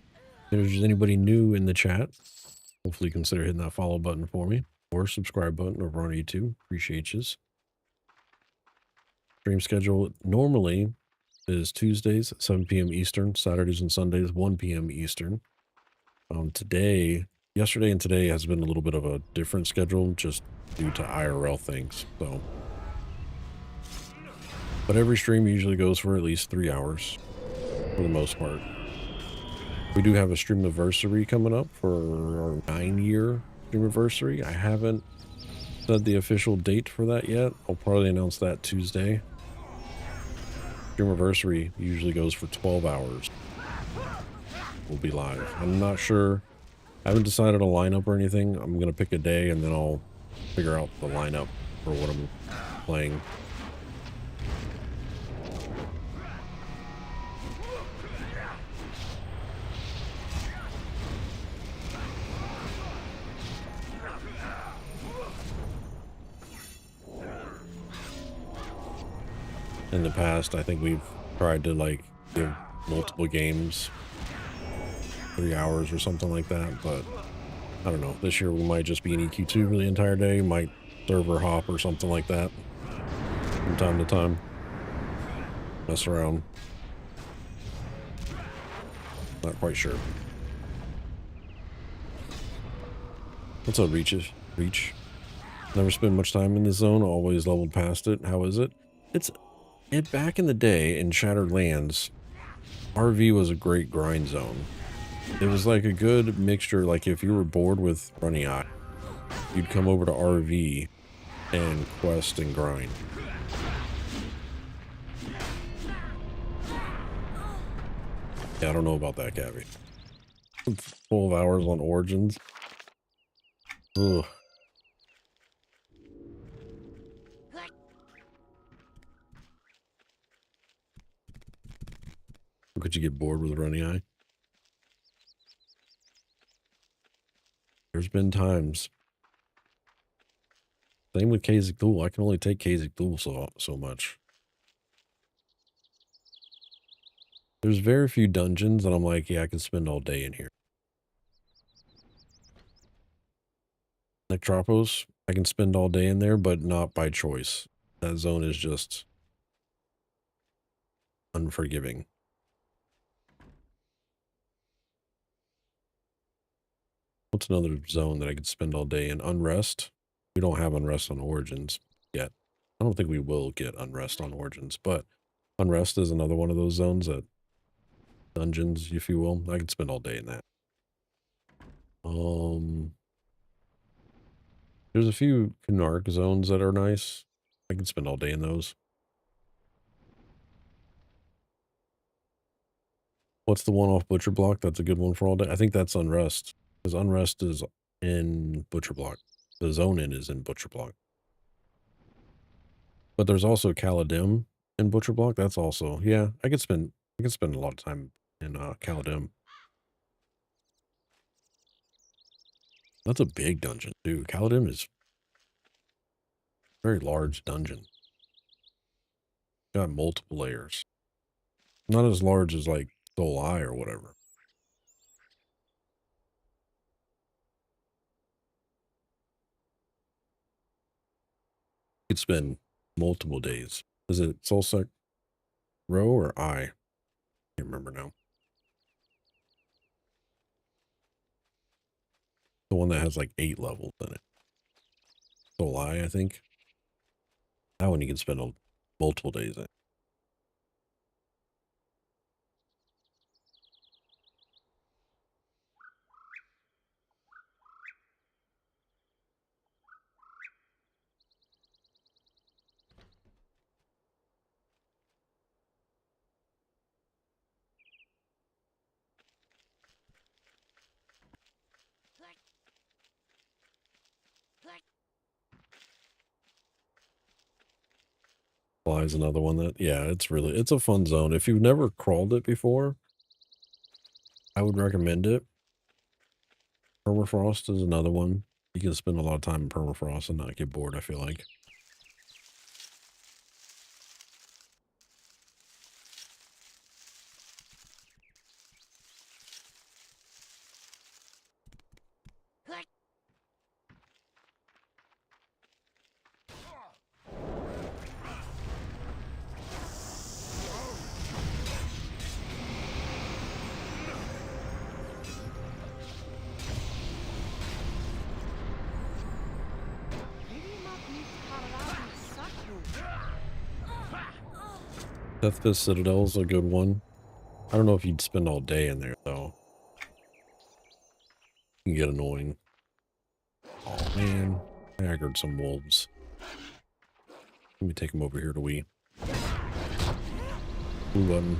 If there's anybody new in the chat, hopefully consider hitting that follow button for me or subscribe button over on YouTube. Appreciate yous. stream schedule normally is Tuesdays at 7 p.m. Eastern, Saturdays and Sundays 1 p.m. Eastern. Yesterday and today has been a little bit of a different schedule just due to IRL things. So, but every stream usually goes for at least 3 hours for the most part. We do have a stream anniversary coming up for our 9-year stream anniversary. I haven't said the official date for that yet. I'll probably announce that Tuesday. Stream anniversary usually goes for 12 hours. We'll be live. I'm not sure. I haven't decided a lineup or anything. I'm going to pick a day and then I'll figure out the lineup for what I'm playing. In the past, I think we've tried to like give multiple games 3 hours or something like that, but I don't know. This year we might just be in EQ2 for the entire day, might server hop or something like that from time to time. Mess around. Not quite sure. What's up, Reach? Never spent much time in this zone, always leveled past it. How is it? Back in the day in Shattered Lands, RV was a great grind zone. It was like a good mixture. Like if you were bored with Runny Eye, you'd come over to RV and quest and grind. Yeah, I don't know about that, Gabby. 12 hours on Origins. Ugh. Could you get bored with Runny Eye? There's been times. Same with Kha'Zix Thul. I can only take Kha'Zix Thul so much. There's very few dungeons that I'm like, yeah, I can spend all day in here. Nectropos, I can spend all day in there, but not by choice. That zone is just unforgiving. What's another zone that I could spend all day in? Unrest. We don't have Unrest on Origins yet. I don't think we will get Unrest on Origins, but Unrest is another one of those zones that dungeons, if you will. I could spend all day in that. There's a few Kunark zones that are nice. I can spend all day in those. What's the one off Butcher Block? That's a good one for all day. I think that's Unrest. Because Unrest is in Butcher Block. The zone in is in Butcher Block. But there's also Caladim in Butcher Block. That's also, yeah, I could spend a lot of time in Caladim. That's a big dungeon, too. Caladim is a very large dungeon. Got multiple layers. Not as large as like Soul Eye or whatever. You could spend multiple days. Is it Soulsec Row or I? I can't remember now. The one that has like 8 levels in it. Soul Eye, I think. That one you can spend multiple days in. Fly is another one that, yeah, it's a fun zone. If you've never crawled it before, I would recommend it. Permafrost is another one. You can spend a lot of time in Permafrost and not get bored, I feel like. Deathfist Citadel is a good one. I don't know if you'd spend all day in there, though. It can get annoying. Oh, man. I aggroed some wolves. Let me take them over here to we. Blue button.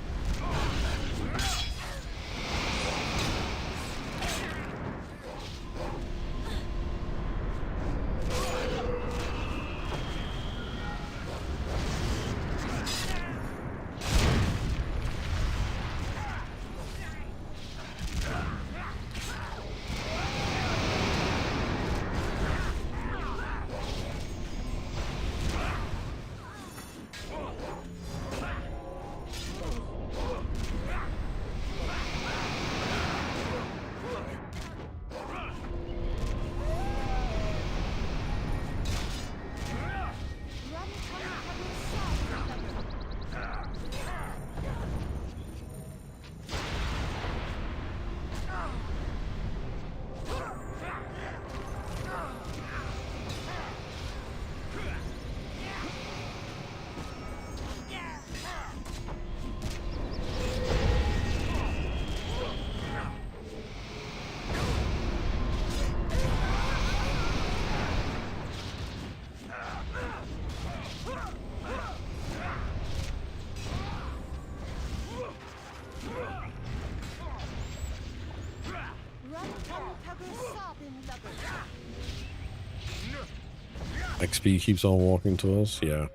XP keeps on walking to us, yeah.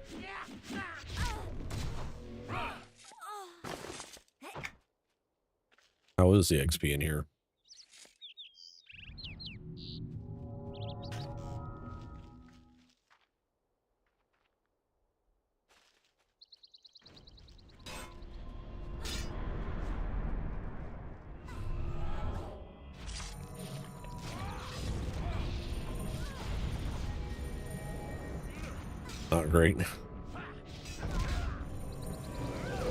How is the XP in here? Not great.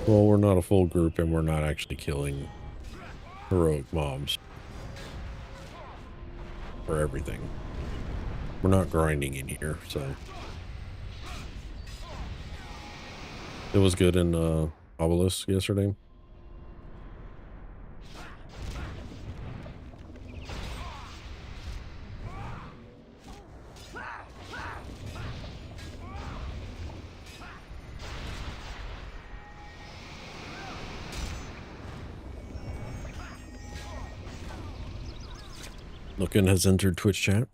Well, we're not a full group and we're not actually killing heroic mobs for everything. We're not grinding in here, so it was good in Obelisk yesterday. Lookin has entered Twitch chat.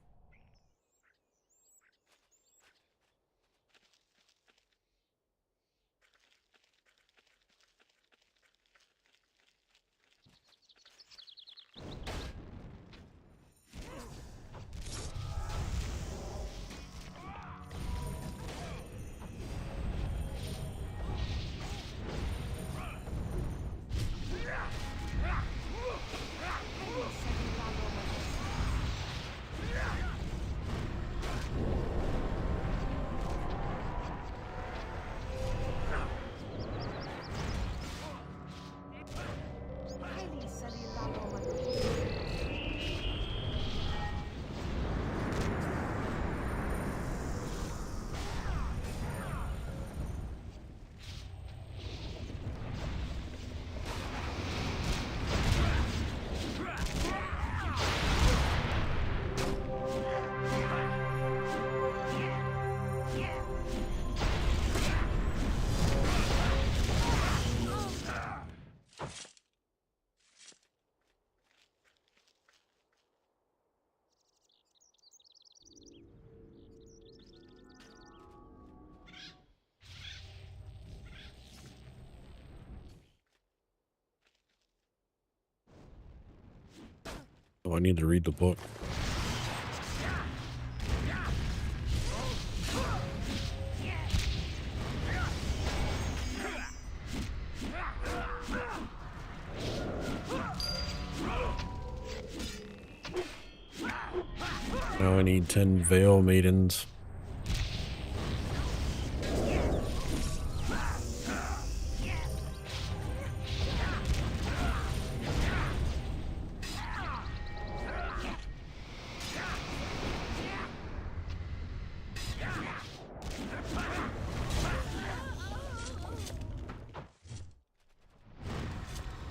Oh, I need to read the book. Now I need 10 Veil Maidens.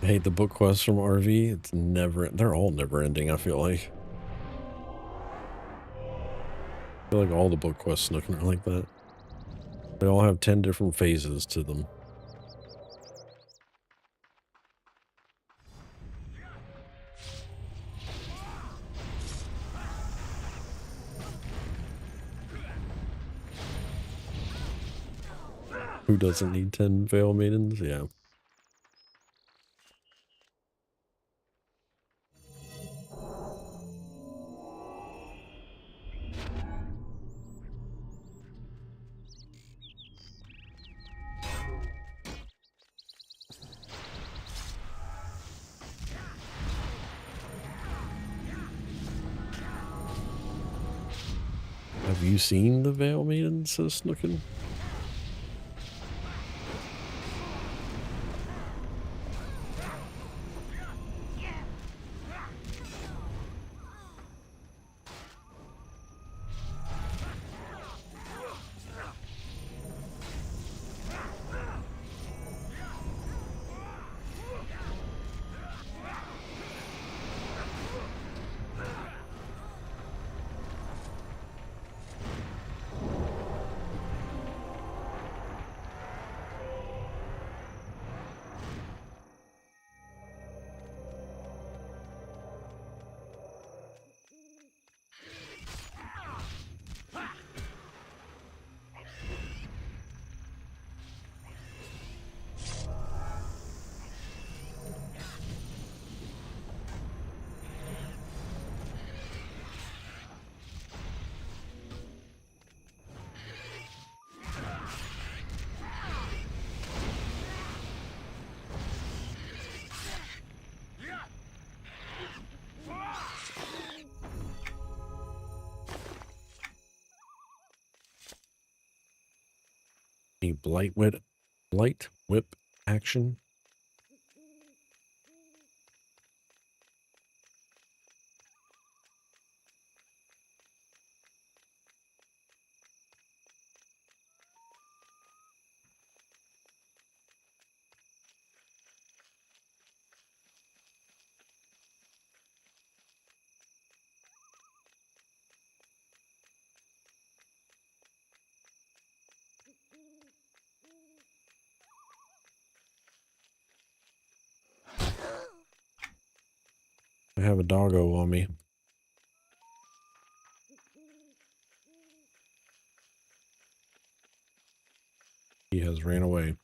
I hate the book quests from RV. It's never, they're all never ending, I feel like. I feel like all the book quests looking are like that. They all have 10 different phases to them. Who doesn't need 10 Veil Maidens? Yeah. Have you seen the Veil Maidens, says Snookin? A blight whip action. I have a doggo on me. He has ran away.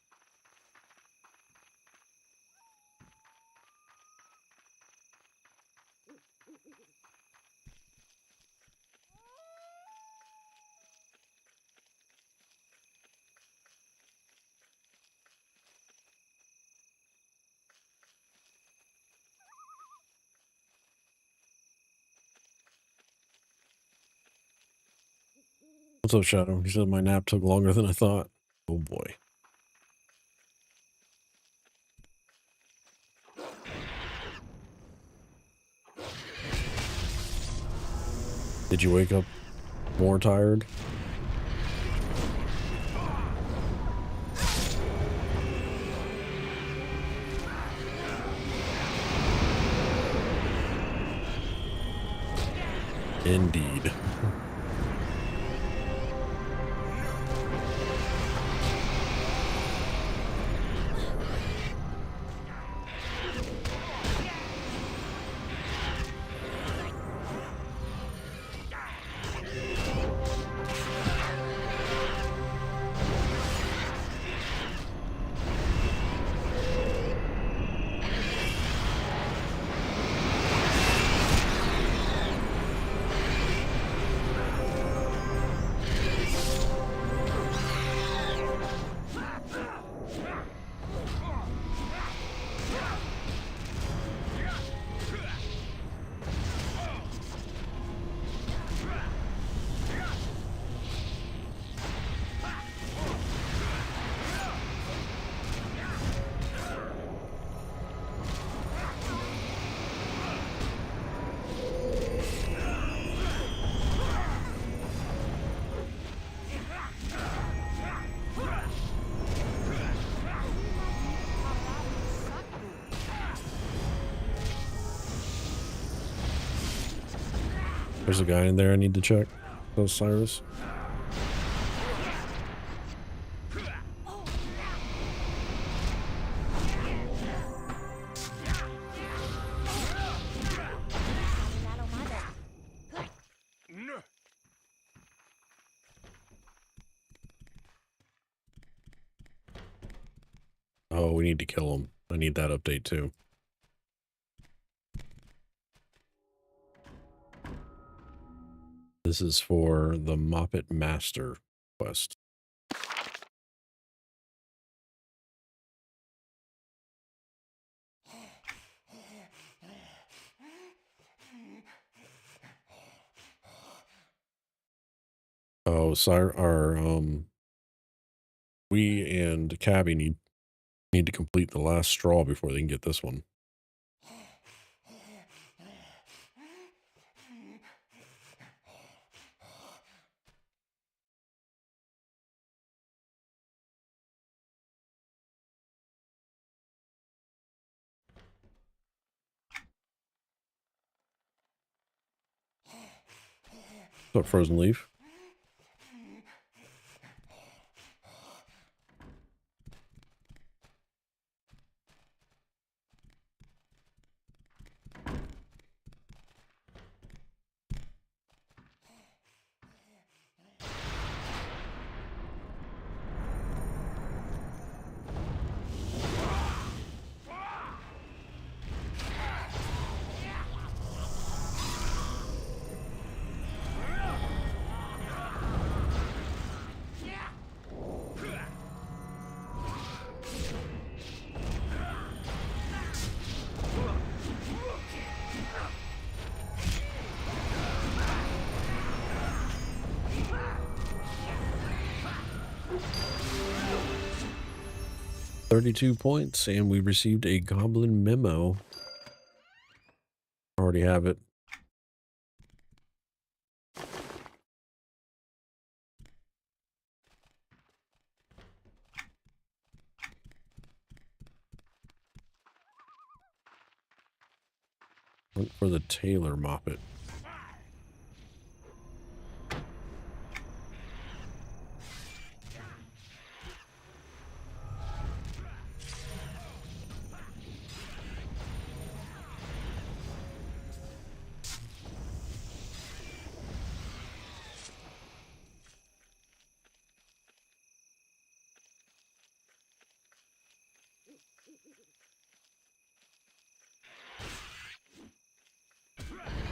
What's up, Shadow? He said my nap took longer than I thought. Oh boy. Did you wake up more tired? Indeed. There's a guy in there I need to check. Osiris. Oh, we need to kill him. I need that update too. This is for the Moppet Master quest. Oh, we and Cabby need to complete the last straw before they can get this one. What's up, Frozen Leaf? $32 and we received a goblin memo. Already have it. Went for the Taylor Moppet.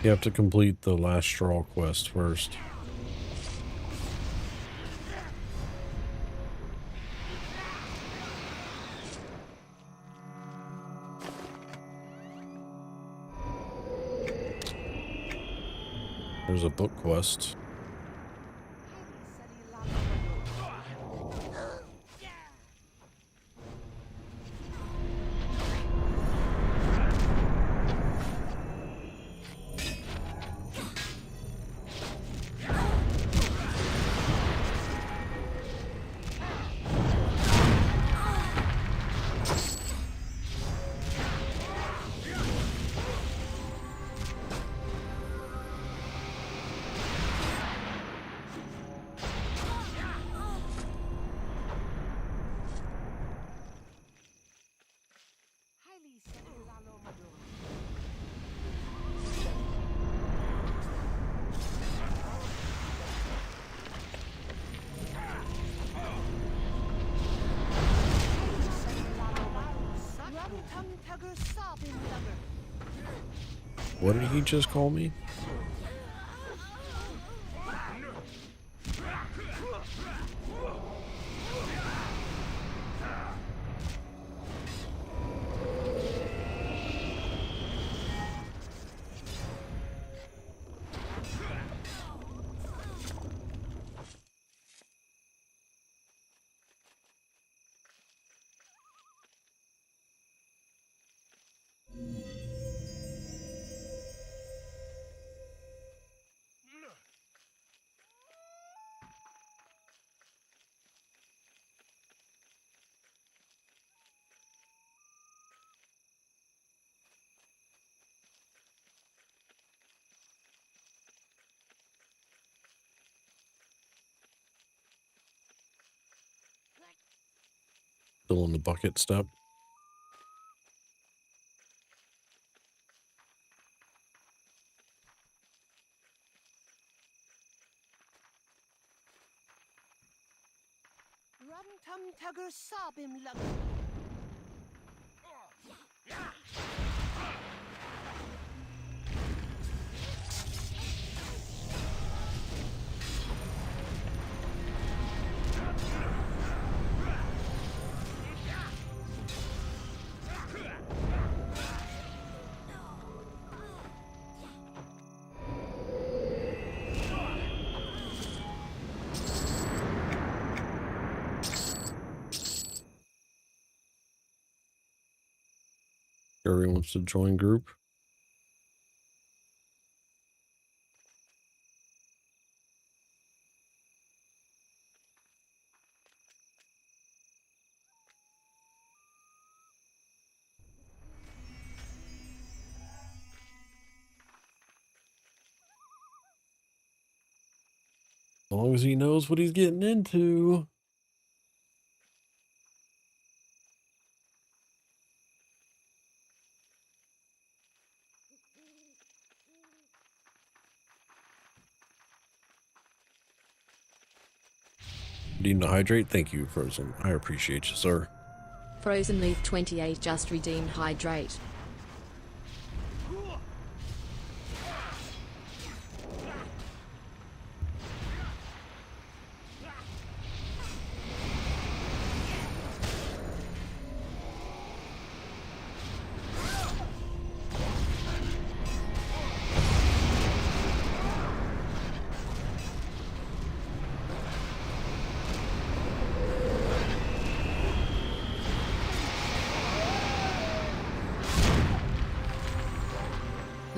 You have to complete the last straw quest first. There's a book quest. What did he just call me? Still in the bucket step. Rum tum tugger sob him lug. Gary wants to join group. As long as he knows what he's getting into. Needing to hydrate? Thank you, Frozen. I appreciate you, sir. Frozen Leaf 28 just redeemed hydrate.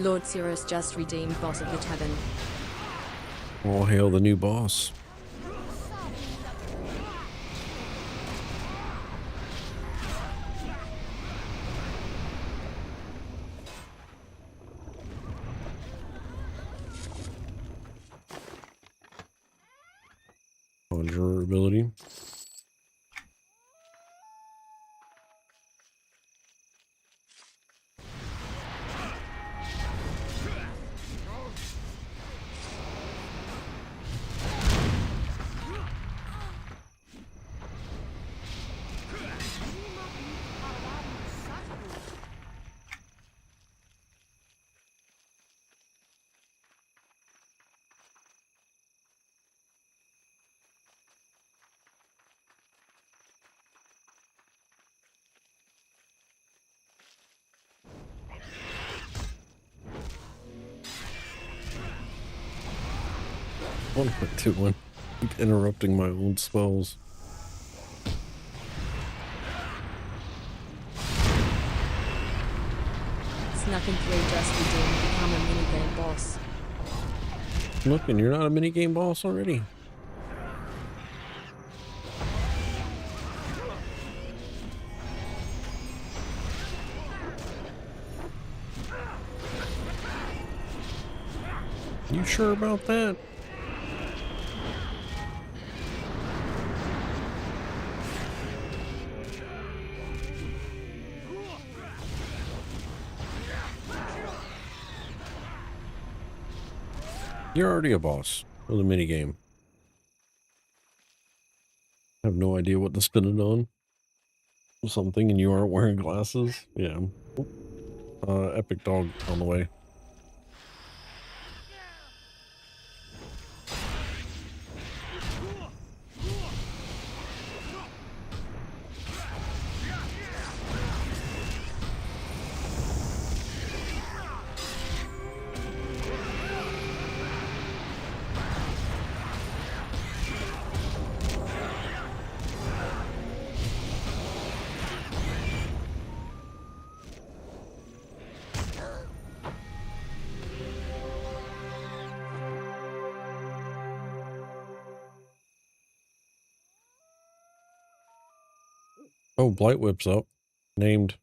Lord Cirrus just redeemed boss of the tavern. All hail the new boss. Conjurer ability. What am I doing? Keep interrupting my own spells. Snuck in 3 just redeemed become a minigame boss. Look, and you're not a minigame boss already. You sure about that? You're already a boss for the minigame. I have no idea what to spin it on. Something, and you aren't wearing glasses? Yeah. Epic dog on the way. Oh, Blight Whip's up. Named.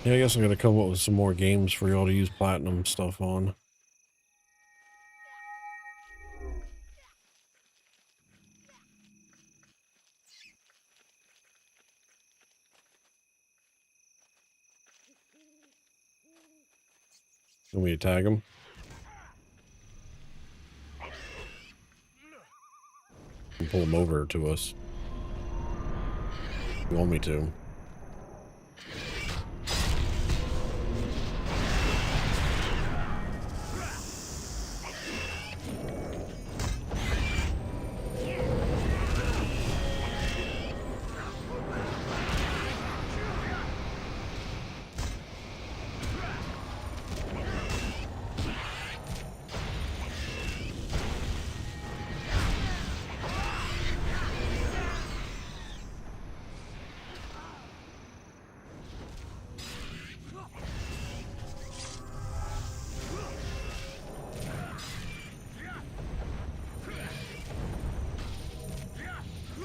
Yeah, I guess I gotta come up with some more games for y'all to use platinum stuff on. Want me to tag him? And pull him over to us. You want me to?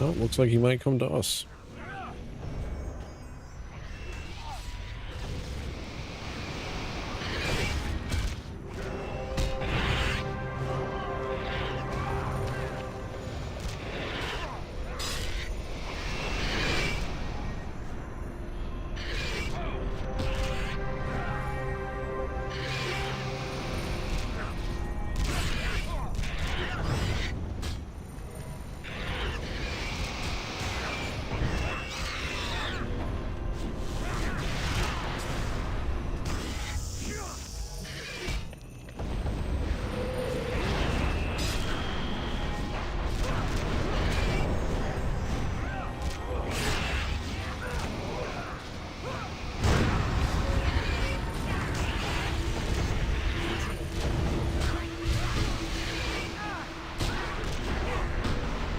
Oh, looks like he might come to us.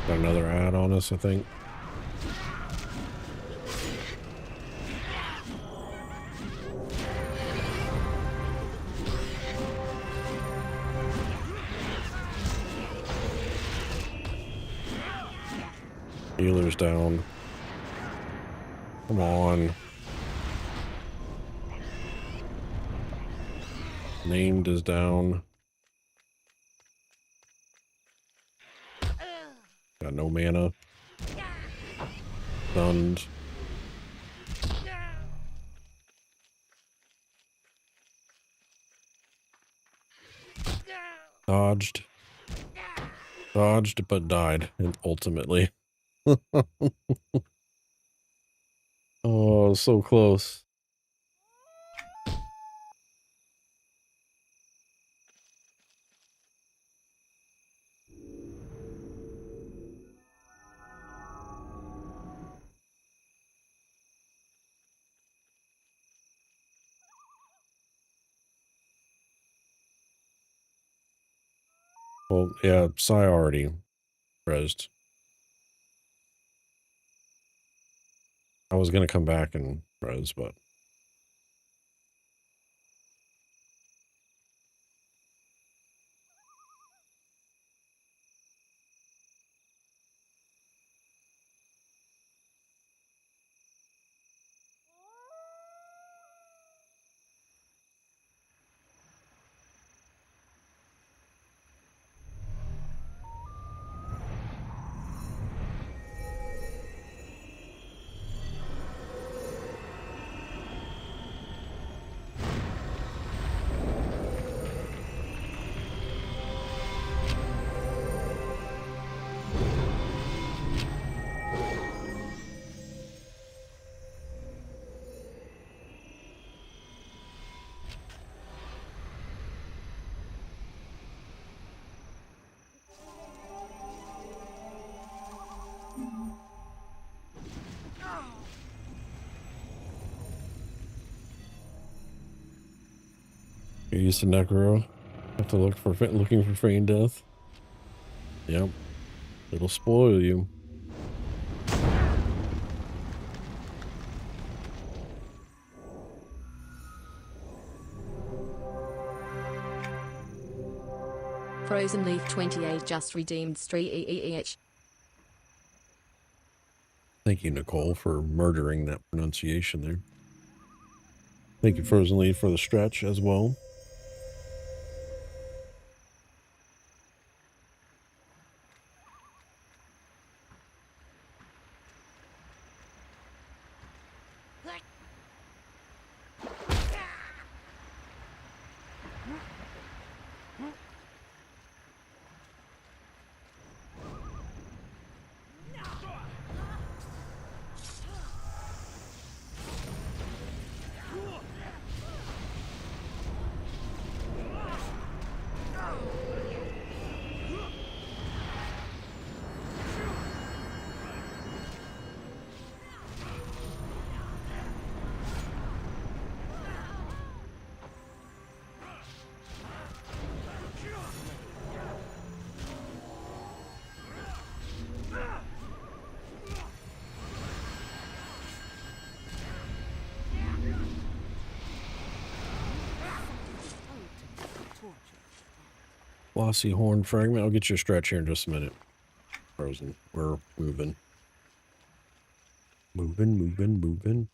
Got another ad on us, I think. Healer's down. Come on. Named is down. Got no mana. Stunned. Dodged. Dodged, but died, and ultimately. Oh, so close. Well, yeah, Psy already rezzed. I was gonna come back and res, but you're used to Necro. Have to look for looking for feign death. Yep, it'll spoil you. Frozen Leaf 28 just redeemed 3 Thank you, Nicole, for murdering that pronunciation there. Thank you, Frozen Lee, for the stretch as well. Glossy horn fragment. I'll get your stretch here in just a minute. Frozen. We're moving. Moving.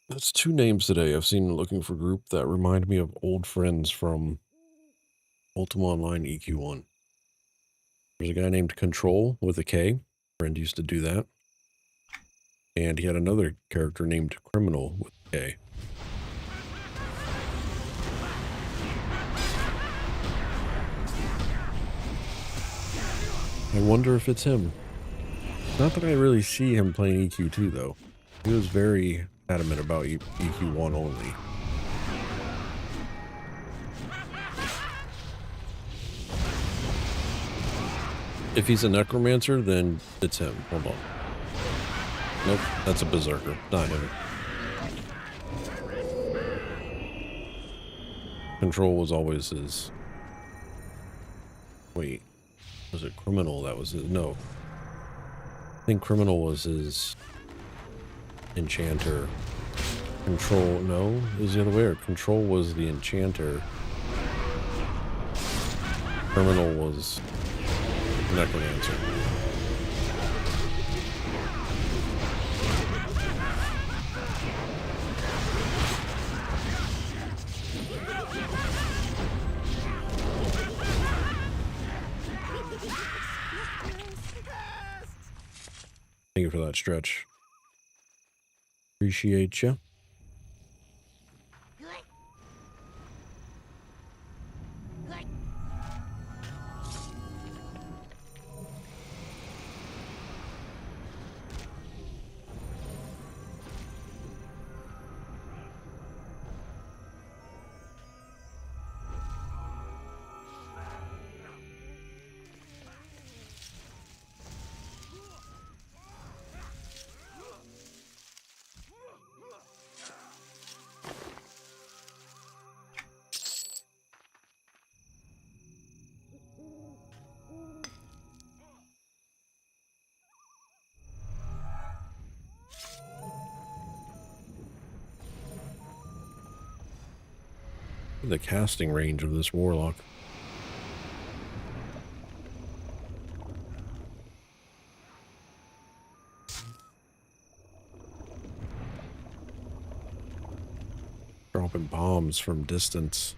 That's two names today I've seen looking for group that remind me of old friends from Ultima Online EQ1. There's a guy named Control with a K. Friend used to do that. And he had another character named Criminal with a K. I wonder if it's him. Not that I really see him playing EQ2 though. He was very adamant about EQ1 only. If he's a necromancer, then it's him. Hold on. Nope, that's a berserker. Not him. Control was always his... Wait. Was it Criminal that was his... No. I think Criminal was his... Enchanter. Control... No, it was the other way around. Control was the Enchanter. Criminal was... Necromancer. Thank you for that stretch. Appreciate you. The casting range of this warlock. Dropping bombs from distance.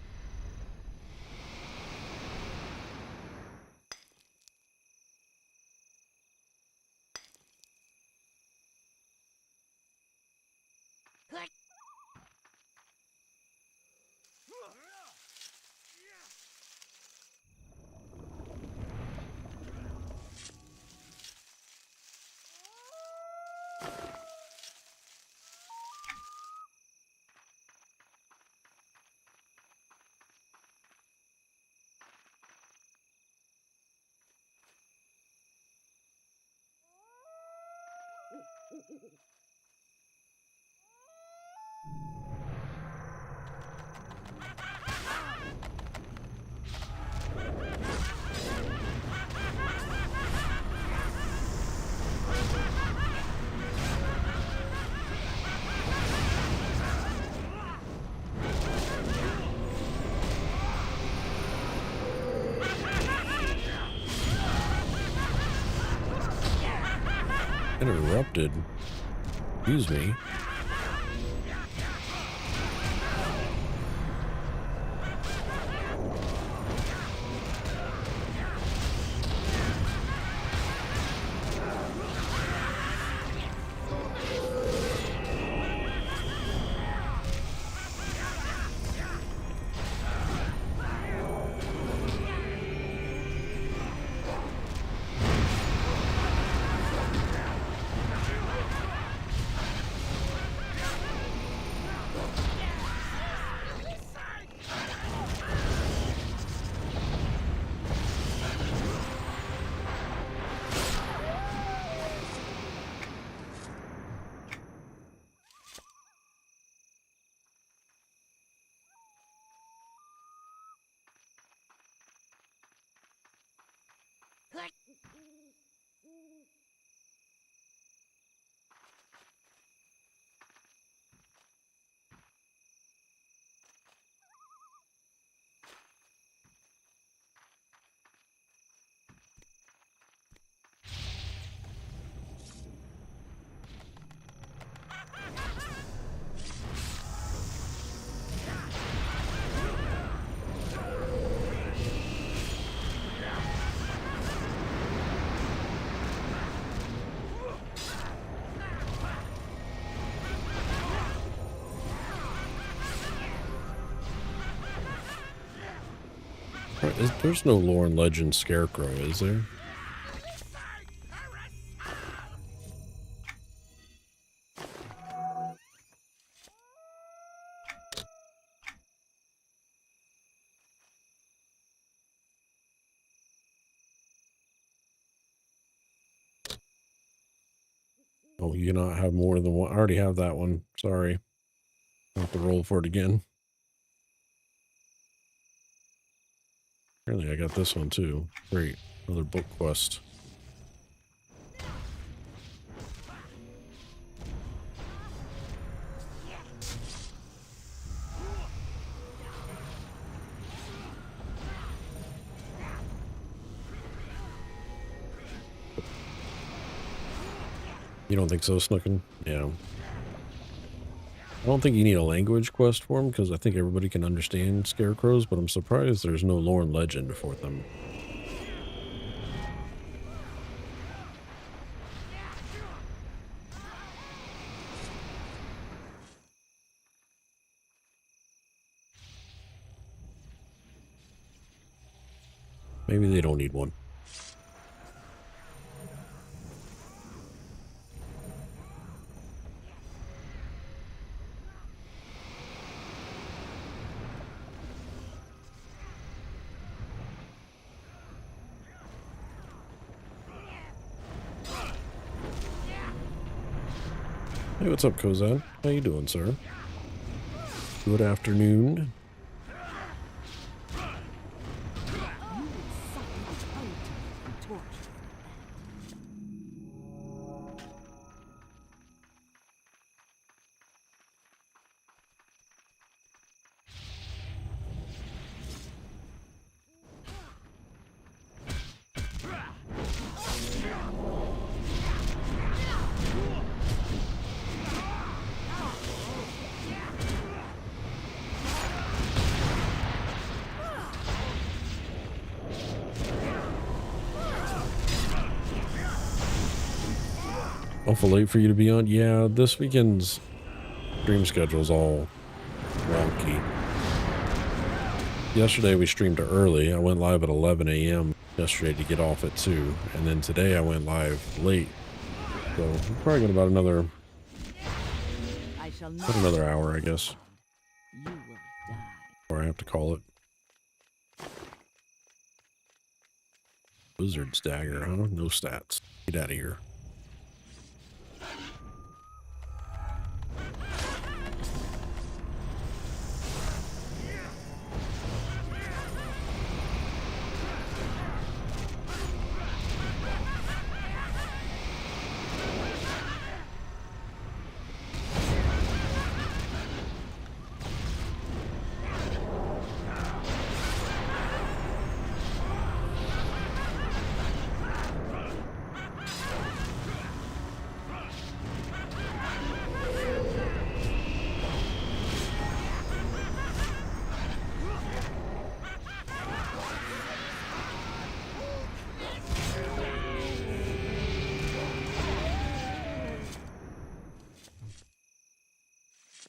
Interrupted. Excuse me. There's no lore and legend scarecrow, is there? Oh, you cannot have more than one. I already have that one. Sorry. I'll have to roll for it again. Apparently I got this one too. Great. Another book quest. You don't think so, Snookin? Yeah. I don't think you need a language quest for them because I think everybody can understand scarecrows, but I'm surprised there's no lore and legend for them. Maybe they don't need one. Hey, what's up, Kozan? How you doing, sir? Good afternoon. Awful late for you to be on? Yeah, this weekend's stream schedule's all wonky. Yesterday we streamed early. I went live at 11 a.m. yesterday to get off at 2. And then today I went live late. So I'm probably got about another hour, I guess. You will die. Or I have to call it. Wizard's dagger, huh? No stats. Get out of here.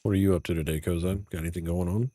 What are you up to today, Kozan? Got anything going on?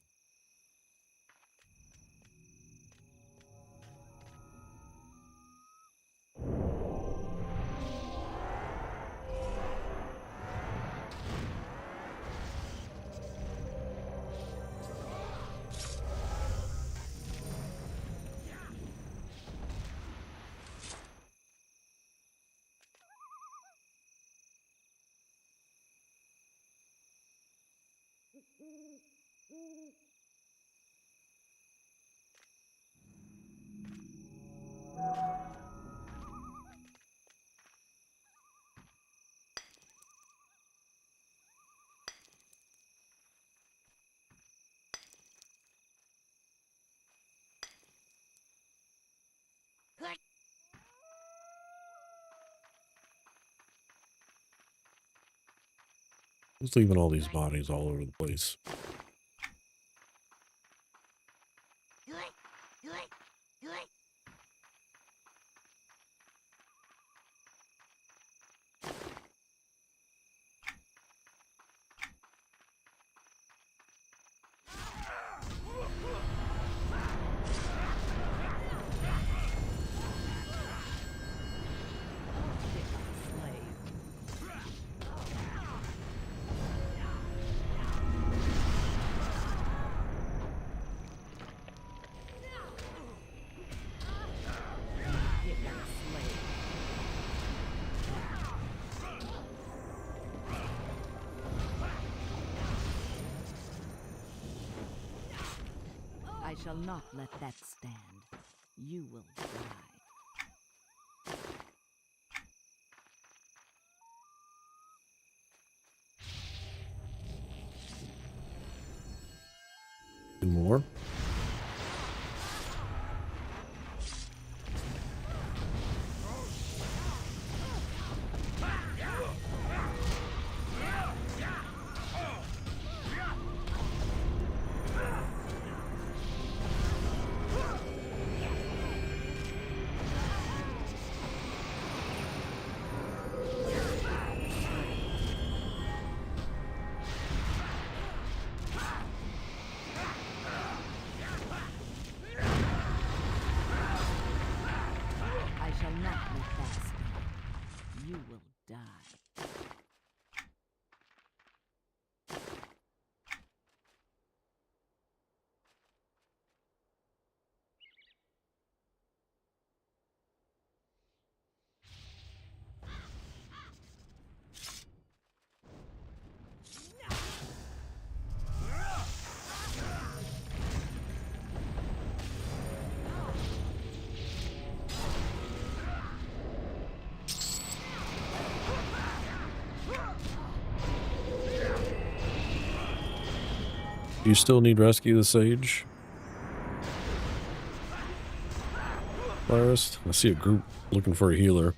Just leaving all these bodies all over the place. I shall not let that stand. You will die. Two more. I shall not let that stand. You will die. Do you still need rescue the sage? Virus? I see a group looking for a healer.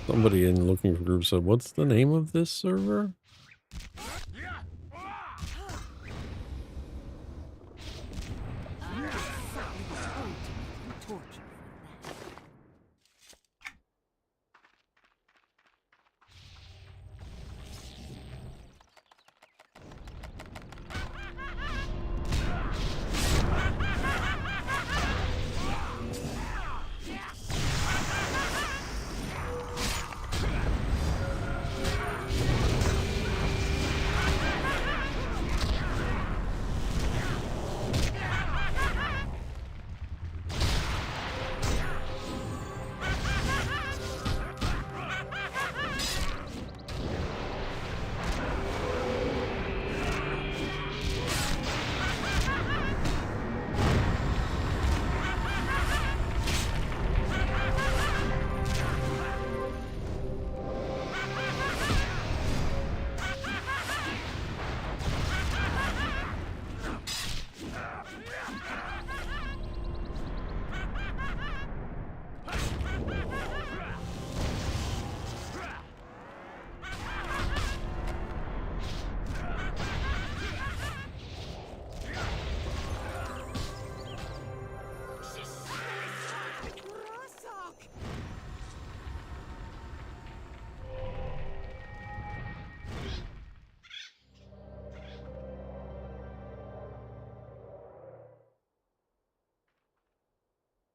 Somebody in looking for group said, "What's the name of this server?" Torture.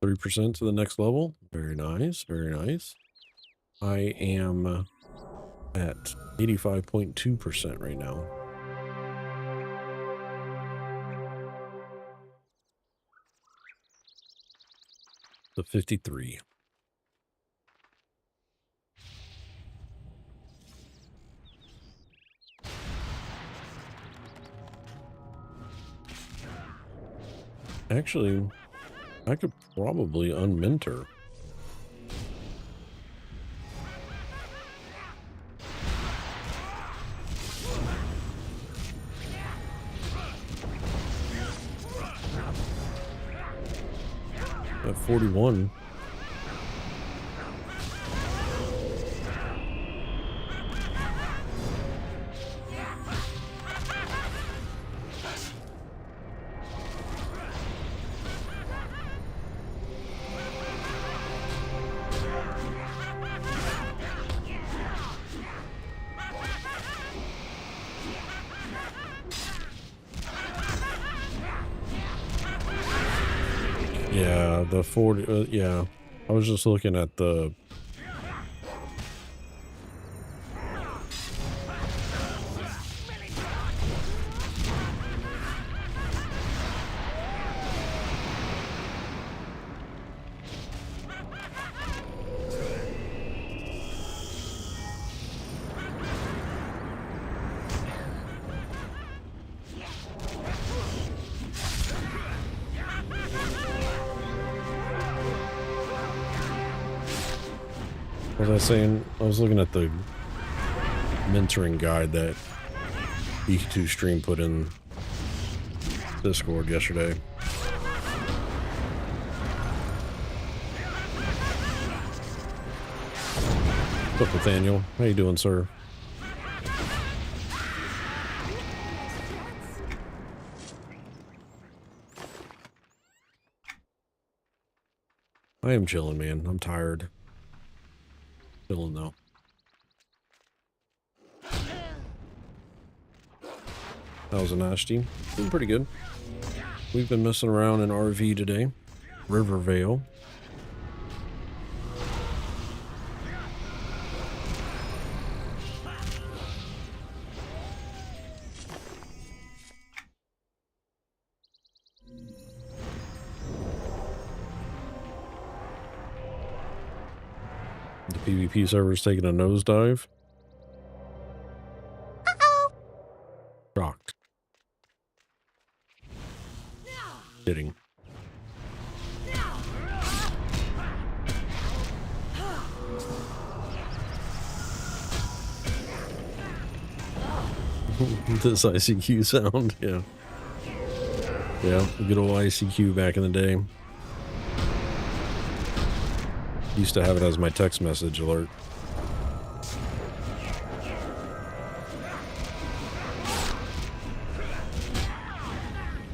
3% to the next level. Very nice, very nice. I am at 85.2% right now. So 53. Actually, I could probably unmentor. At 41. Yeah, the 40, yeah. I was just looking at the... What was I saying? I was looking at the mentoring guide that E2 Stream put in Discord yesterday. What's up, Nathaniel? How you doing, sir? I am chilling, man. I'm tired. Chilling though. That was Anashti. Doing pretty good. We've been messing around in RV today. Rivervale. The PvP server's taking a nosedive. Shocked. Kidding. This ICQ sound, yeah. Yeah, good old ICQ back in the day. Used to have it as my text message alert.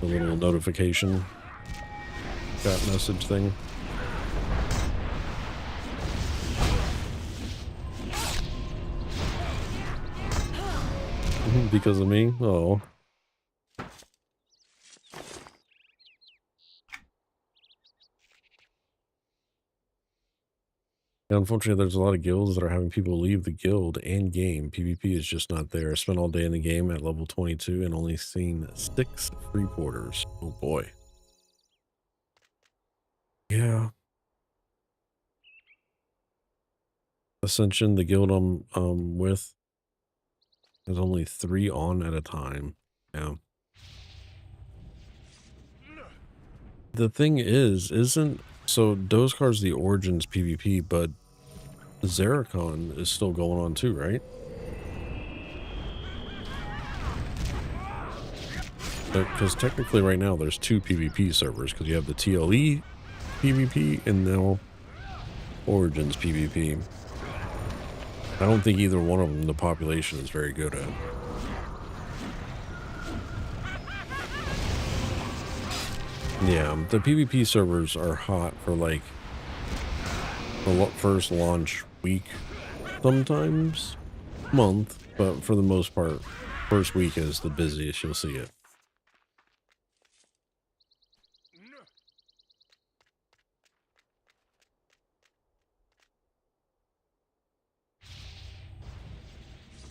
The little notification chat message thing. Because of me? Oh. Unfortunately, there's a lot of guilds that are having people leave the guild and game. PvP is just not there. I spent all day in the game at level 22 and only seen 6 free porters. Oh boy. Yeah. Ascension, the guild I'm with, there's only 3 on at a time. Yeah. The thing is, so Dozcar's the Origins PvP, but Zeracon is still going on too, right? Because technically right now there's 2 PvP servers, because you have the TLE PvP and now Origins PvP. I don't think either one of them the population is very good at. Yeah, the PvP servers are hot for like the first launch week, sometimes month, but for the most part, first week is the busiest you'll see it.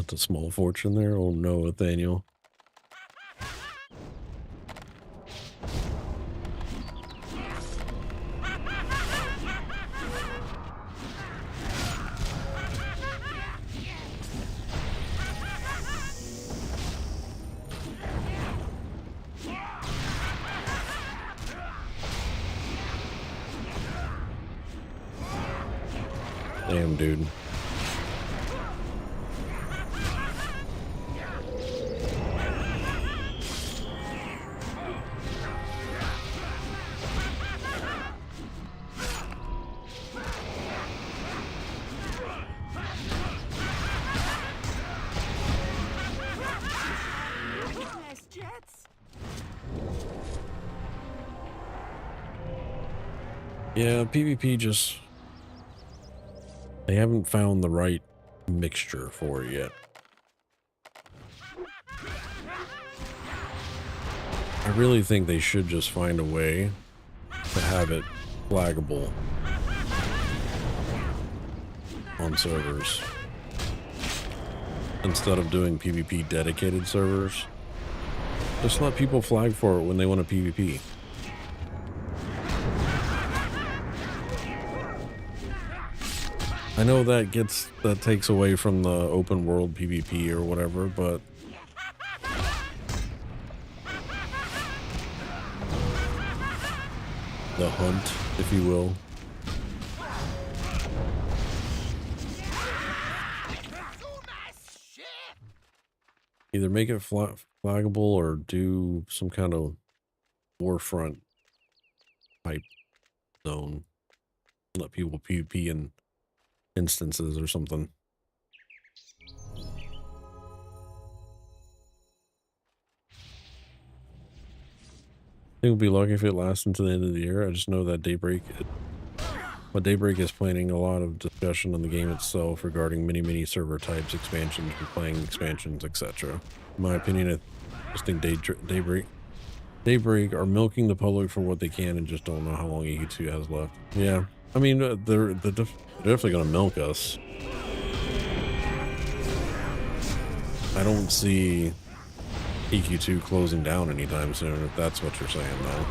That's a small fortune there. Oh no, Nathaniel. Damn, dude. Nest jets? Yeah, PvP just... They haven't found the right mixture for it yet. I really think they should just find a way to have it flaggable on servers. Instead of doing PvP dedicated servers, just let people flag for it when they want to PvP. I know that takes away from the open world PvP or whatever, but the hunt, if you will. Either make it flaggable or do some kind of warfront type zone. Let people PvP in instances or something. I think we'll be lucky if it lasts until the end of the year. I just know that Daybreak is planning a lot of discussion on the game itself regarding many server types, expansions, replaying expansions, etc. In my opinion, I just think Daybreak are milking the public for what they can and just don't know how long EQ2 has left. Yeah, I mean, they're definitely going to milk us. I don't see EQ2 closing down anytime soon, if that's what you're saying, though.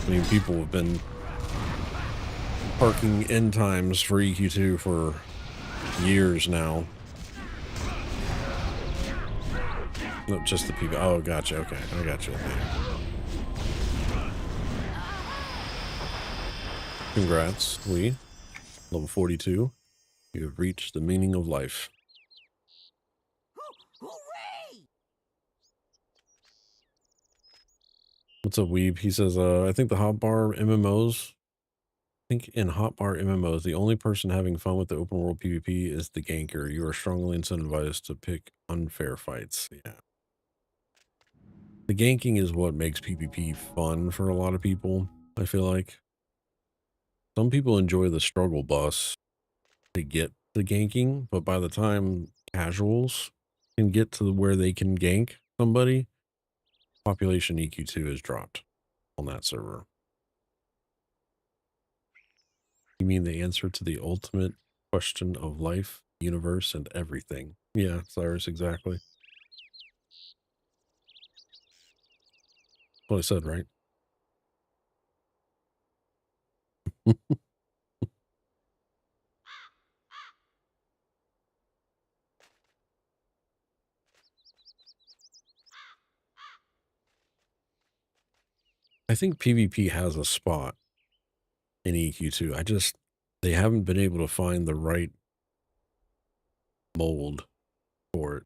I mean, people have been parking end times for EQ2 for years now. No, just the people. Oh, gotcha. Okay, I gotcha. Okay. Congrats, Lee. Level 42. You have reached the meaning of life. Hooray! What's up, Weeb? He says, I think the hotbar MMOs. I think in hotbar MMOs, the only person having fun with the open world PvP is the ganker. You are strongly incentivized to pick unfair fights. Yeah. The ganking is what makes PvP fun for a lot of people, I feel like. Some people enjoy the struggle bus to get the ganking, but by the time casuals can get to where they can gank somebody, population EQ2 is dropped on that server. You mean the answer to the ultimate question of life, universe, and everything? Yeah, Cyrus, exactly. What I said, right? I think PvP has a spot in EQ2. They haven't been able to find the right mold for it.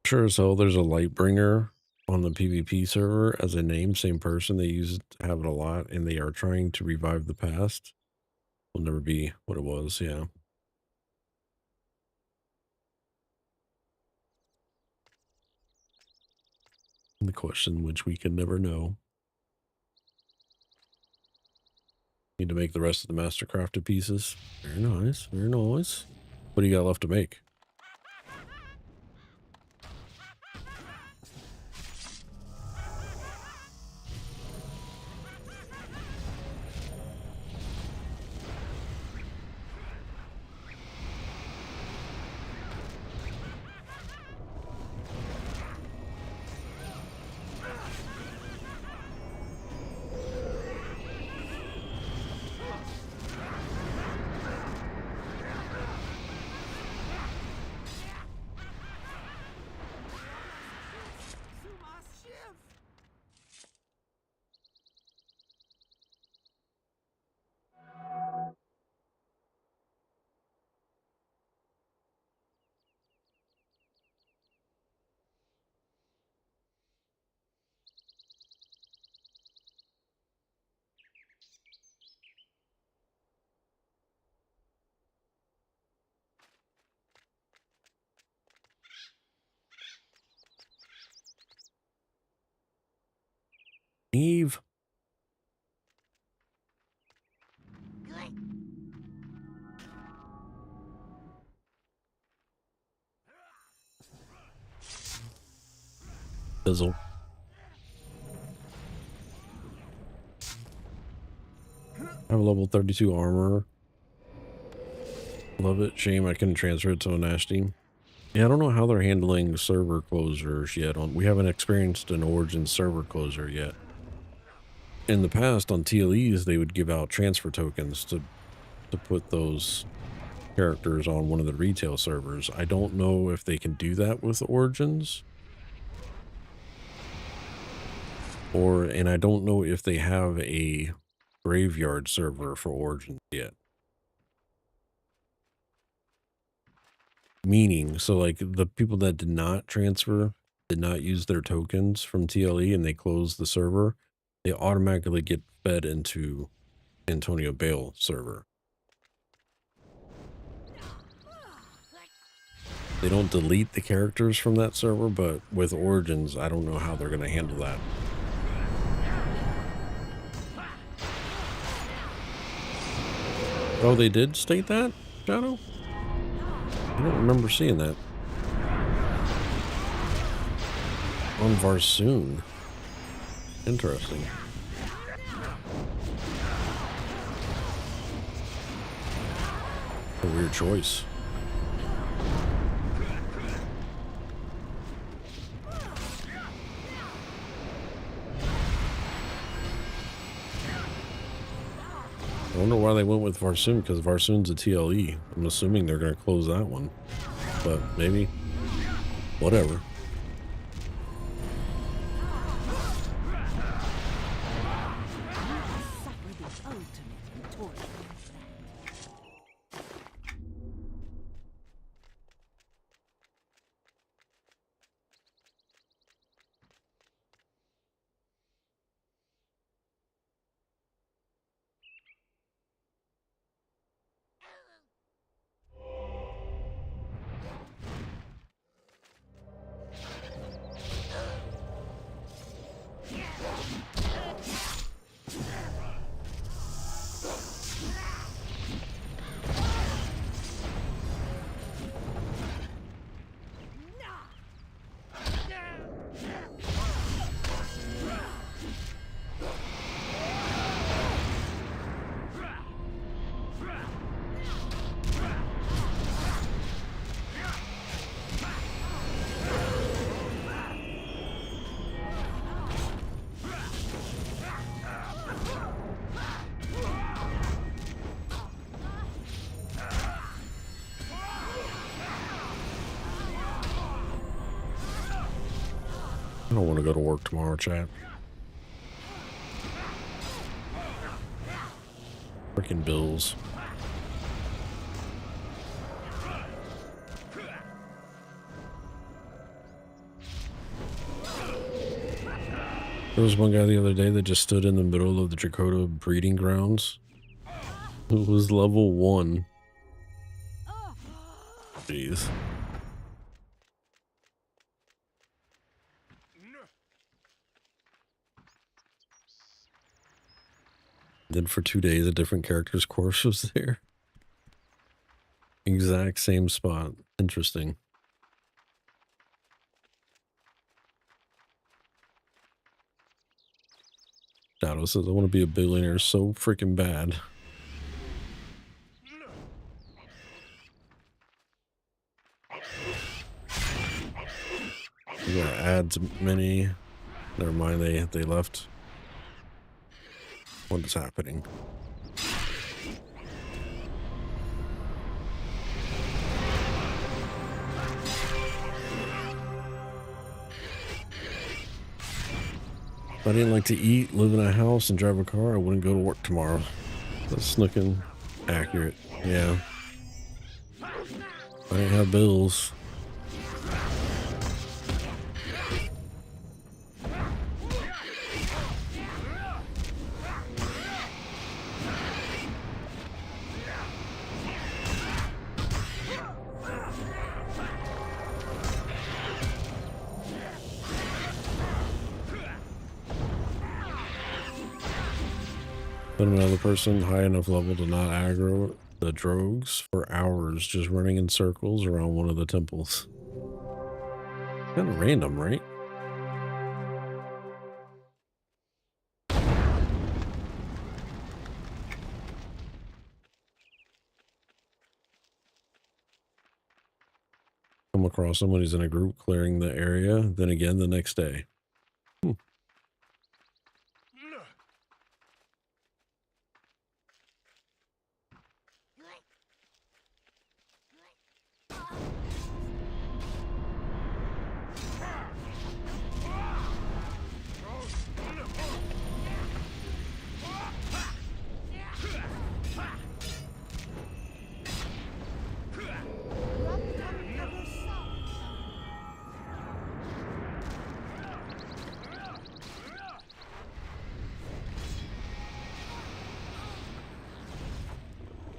Sure as hell there's a Lightbringer on the PvP server as a name, same person. They use it to have it a lot, and they are trying to revive the past. Will never be what it was, yeah. The question which we can never know. Need to make the rest of the mastercrafted pieces. Very nice, very nice. What do you got left to make? Fizzle. I have a level 32 armor. Love it. Shame I couldn't transfer it to Anashti. Yeah, I don't know how they're handling server closures yet. We haven't experienced an Origin server closure yet. In the past, on TLEs, they would give out transfer tokens to put those characters on one of the retail servers. I don't know if they can do that with Origins. And I don't know if they have a graveyard server for Origins yet. Meaning, so like the people that did not transfer, did not use their tokens from TLE and they closed the server, they automatically get fed into Antonio Bale server. They don't delete the characters from that server, but with Origins, I don't know how they're going to handle that. Oh, they did state that, Shadow? I don't remember seeing that. On Varsoon. Interesting. A weird choice. I wonder why they went with Varsoon, because Varsoon's a TLE. I'm assuming they're going to close that one. But maybe. Whatever. I don't want to go to work tomorrow, chat. Freaking bills. There was one guy the other day that just stood in the middle of the Dakota breeding grounds. It was level 1. Jeez. Then for 2 days, a different character's course was there. Exact same spot. Interesting. Shadow says, I want to be a billionaire so freaking bad. We gotta add many. Never mind, they left. What is happening? If I didn't like to eat, live in a house, and drive a car, I wouldn't go to work tomorrow. That's looking accurate. Yeah. I didn't have bills. But another person high enough level to not aggro the drogues for hours, just running in circles around one of the temples. Kind of random, right? across him when he's in a group clearing the area, then again the next day.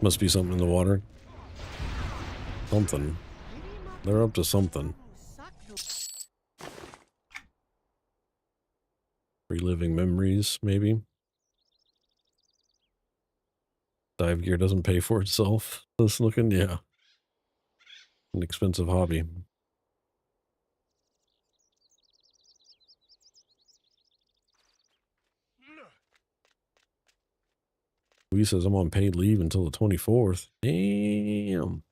Must be something in the water. Something. They're up to something. Reliving memories, maybe. Dive gear doesn't pay for itself. This looking, yeah. An expensive hobby. Louis says I'm on paid leave until the 24th. Damn.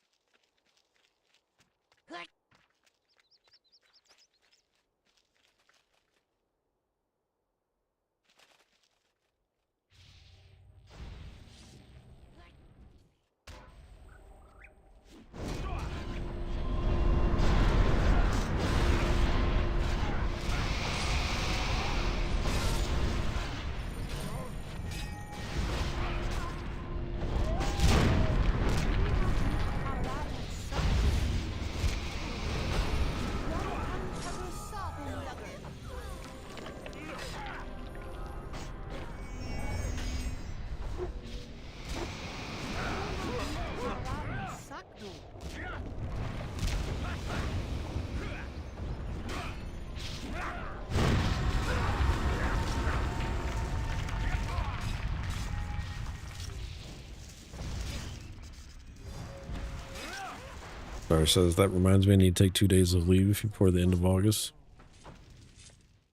Star says that reminds me I need to take 2 days of leave before the end of August.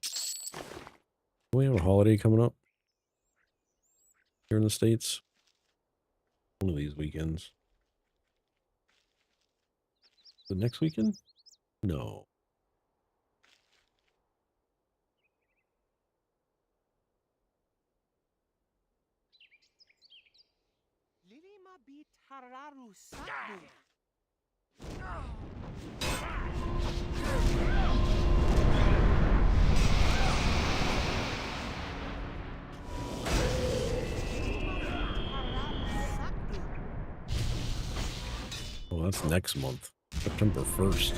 Do we have a holiday coming up here in the States? One of these weekends. The next weekend? No. Oh, that's next month, September 1st.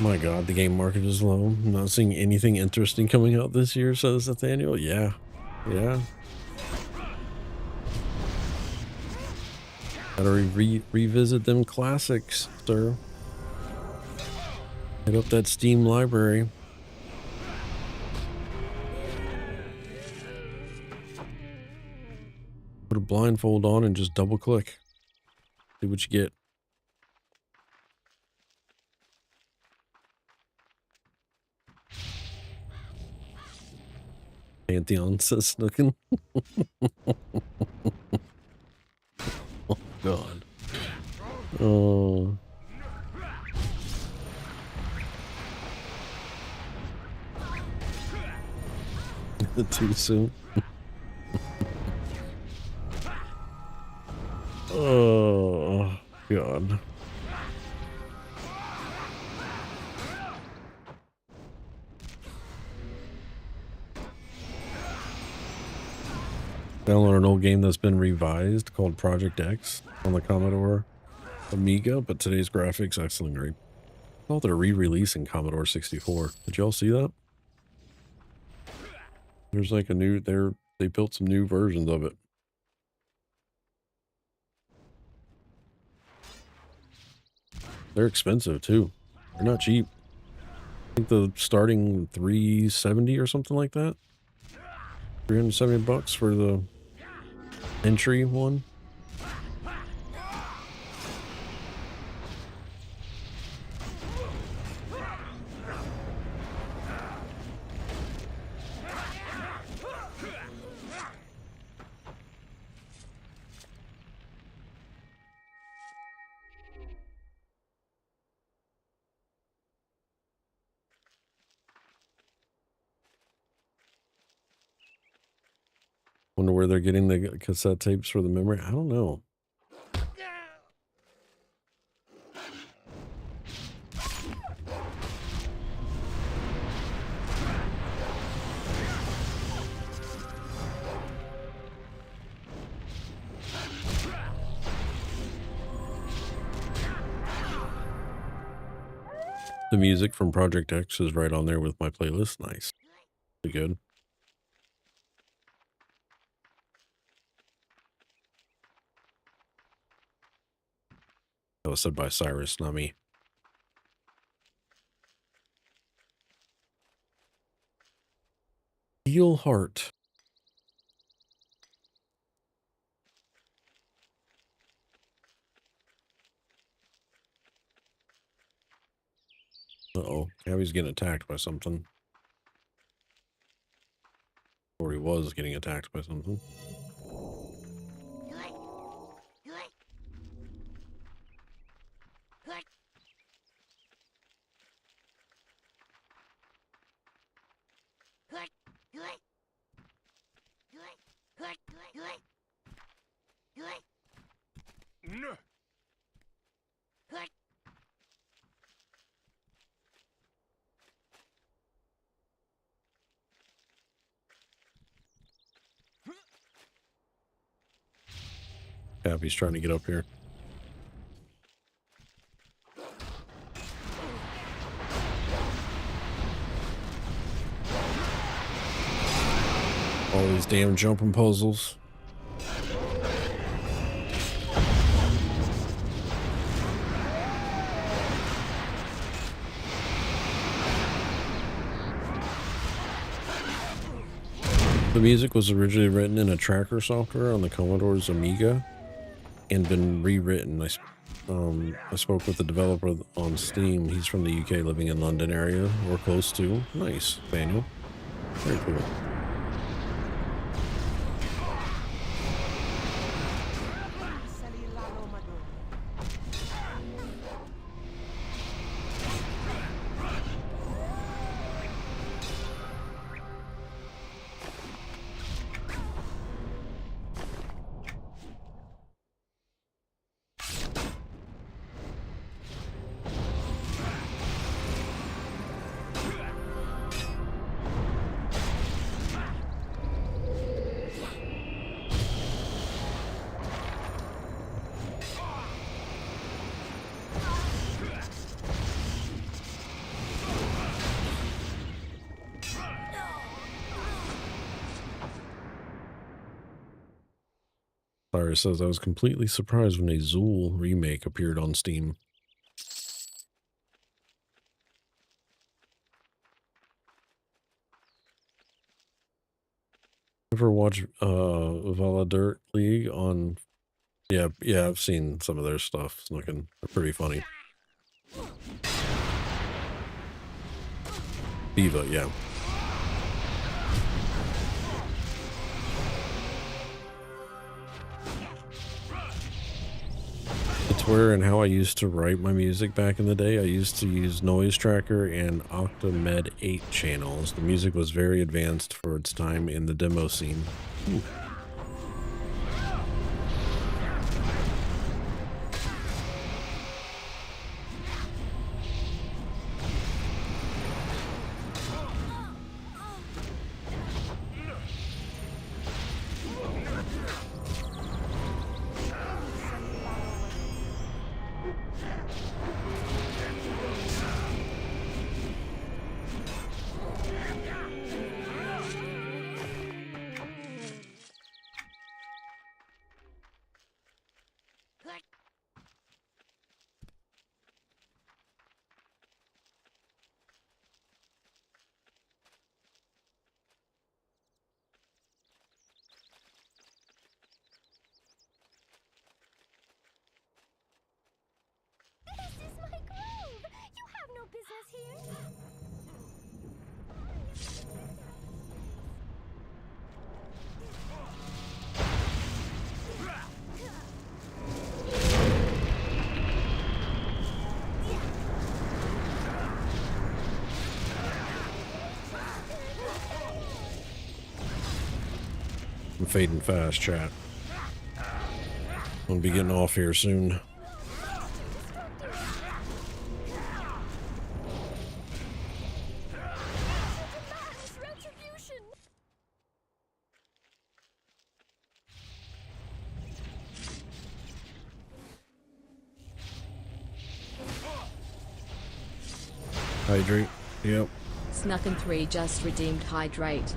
My God, the game market is low. I'm not seeing anything interesting coming out this year, says Nathaniel. Yeah. Yeah. Gotta revisit them classics, sir. Hit up that Steam library. Put a blindfold on and just double click. See what you get. Pantheon says Snookin'. Oh, God. Oh. Too soon. Oh, God. Download an old game that's been revised called Project X on the Commodore Amiga, but today's graphics excellent great. I thought they're re-releasing Commodore 64. Did y'all see that? There's like a new, they built some new versions of it. They're expensive too. They're not cheap. I think the starting $370 or something like that. $370 for the entry one. Wonder where they're getting the cassette tapes for the memory. I don't know. The music from Project X is right on there with my playlist. Nice. Pretty good. That was said by Cyrus, not me. Steel Heart. Uh-oh. Gabby's getting attacked by something. Or he was getting attacked by something. No. Gabby's trying to get up here. All these damn jumping puzzles. The music was originally written in a tracker software on the Commodore's Amiga and been rewritten. I spoke with the developer on Steam. He's from the UK, living in London area or close to. Nice, Manuel. Very cool. Cyrus says, I was completely surprised when a Zool remake appeared on Steam. Ever watch Vala Dirt League on... Yeah, I've seen some of their stuff. It's looking pretty funny. Viva, yeah. It's where and how I used to write my music back in the day. I used to use Noise Tracker and Octamed 8 channels. The music was very advanced for its time in the demo scene. Ooh. This is my groove! You have no business here! I'm fading fast, chat. I'll be getting off here soon. Retribution! Hydrate. Yep. Snucken3 just redeemed hydrate.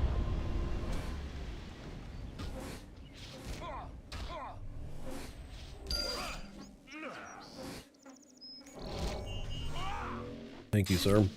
Thank you, sir.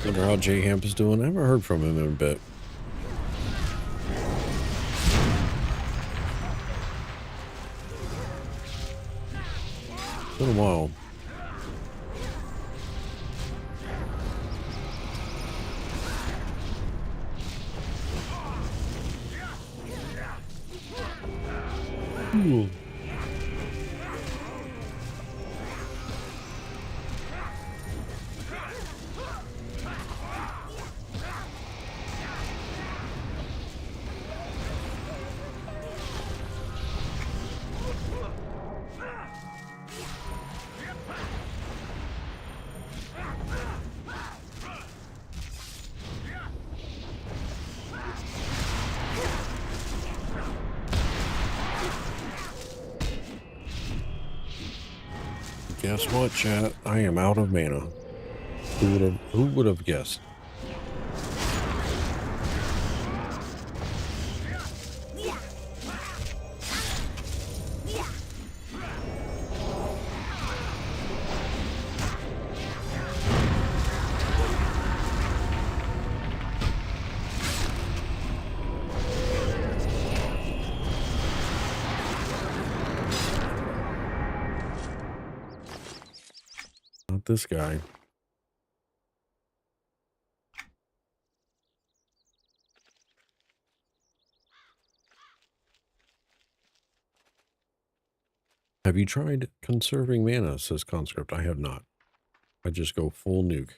Wonder how J Hamp is doing. I haven't heard from him in a bit. Been a while. Ooh. Guess what, chat? I am out of mana. Who would have guessed? Not this guy. Have you tried conserving mana, says Conscript. I have not. I just go full nuke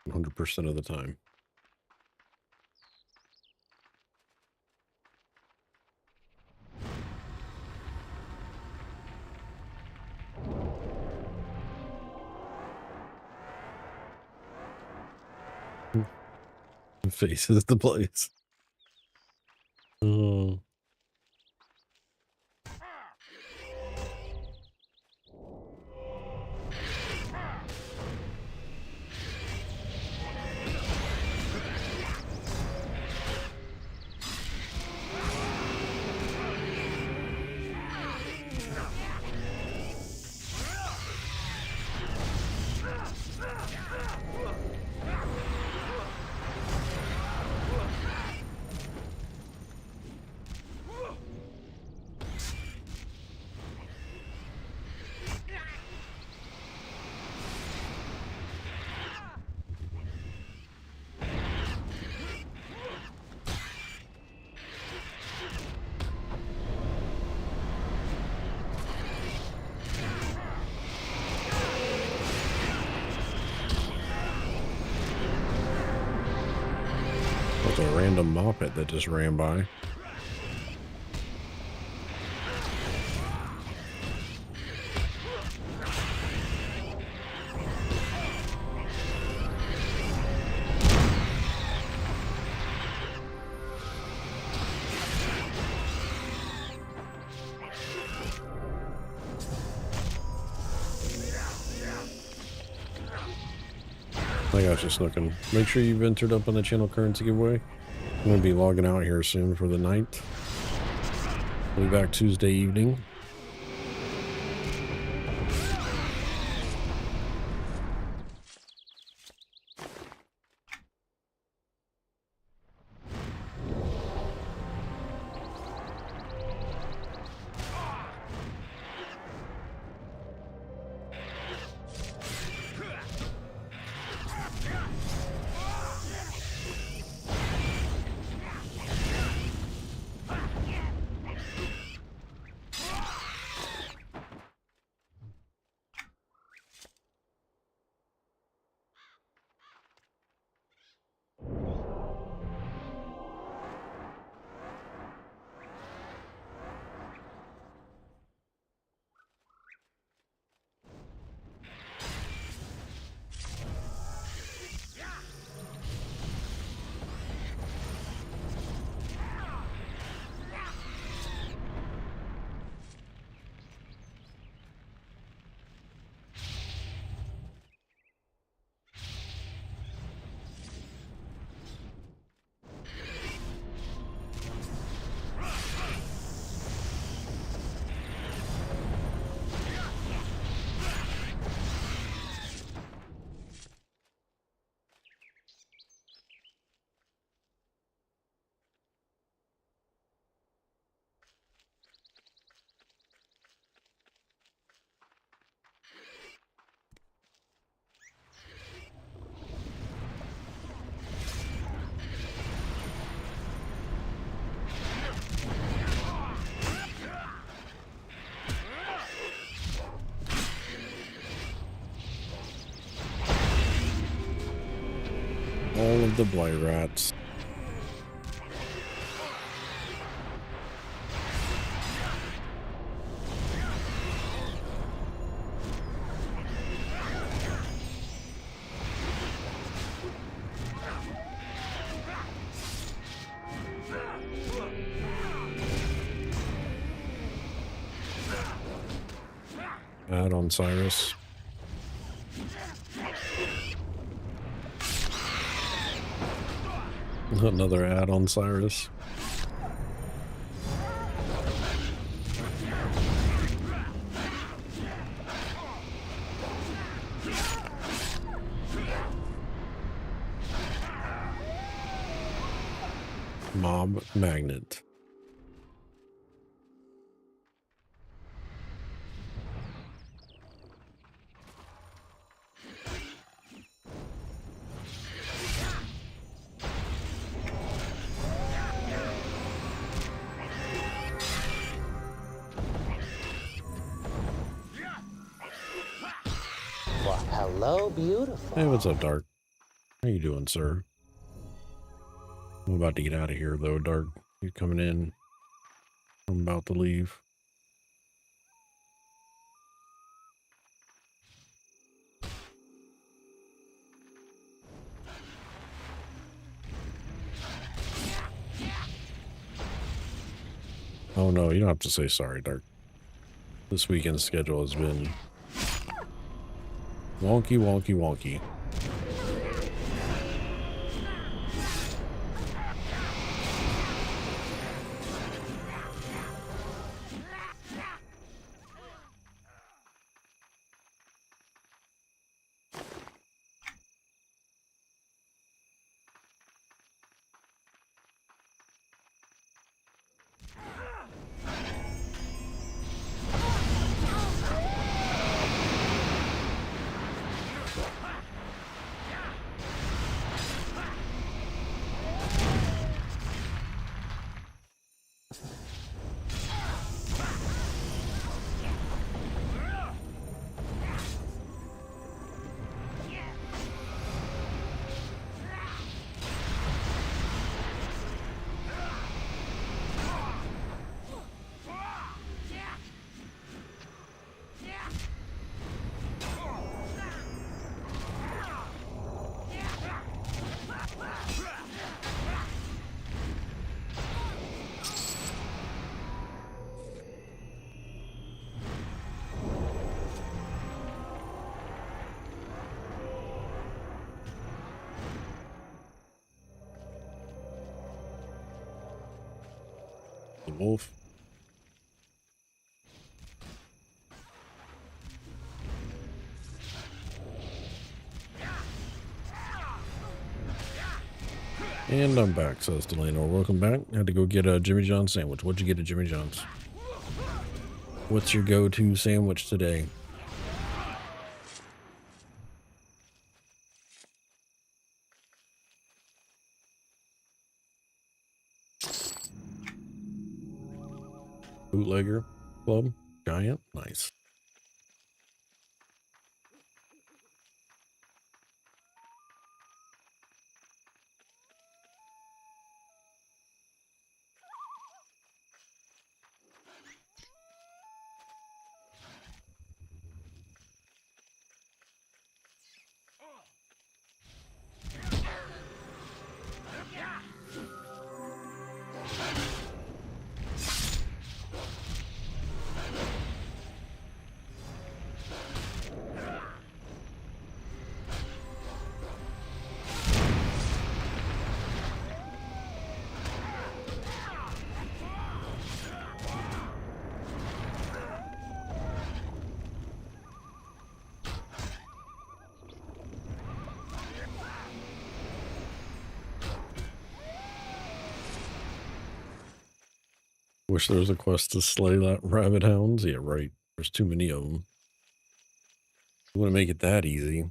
100% of the time. Faces the place. Oh. random moppet that just ran by. I got you, Snookin'. Make sure you've entered up on the channel currency giveaway. I'm going to be logging out here soon for the night. I'll be back Tuesday evening. All of the blight rats. Add on Cyrus. Another ad on Cyrus. Mob Magnet. Well, hello, beautiful. Hey, what's up, Dark? How you doing, sir? I'm about to get out of here, though, Dark. You coming in? I'm about to leave. Oh, no, you don't have to say sorry, Dark. This weekend's schedule has been wonky, wonky, wonky. The wolf. And I'm back, says Delano. Welcome back. Had to go get a Jimmy John's sandwich. What'd you get at Jimmy John's? What's your go-to sandwich today? Bootlegger Club? Giant? Nice. Wish there was a quest to slay that rabbit hounds. Yeah, right. There's too many of them. You want to make it that easy.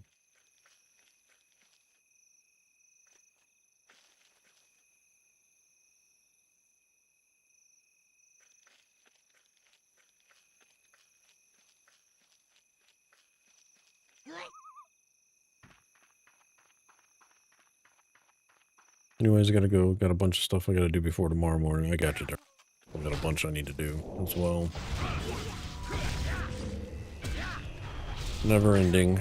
Anyways, I gotta go. Got a bunch of stuff I gotta do before tomorrow morning. I got you there. I've got a bunch I need to do as well. Never ending.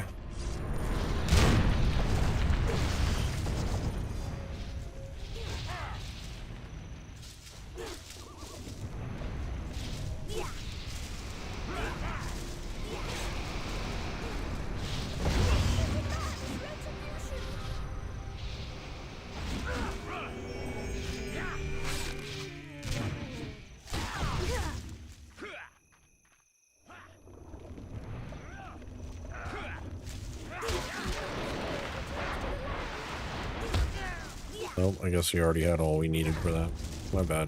Nope, I guess we already had all we needed for that. My bad.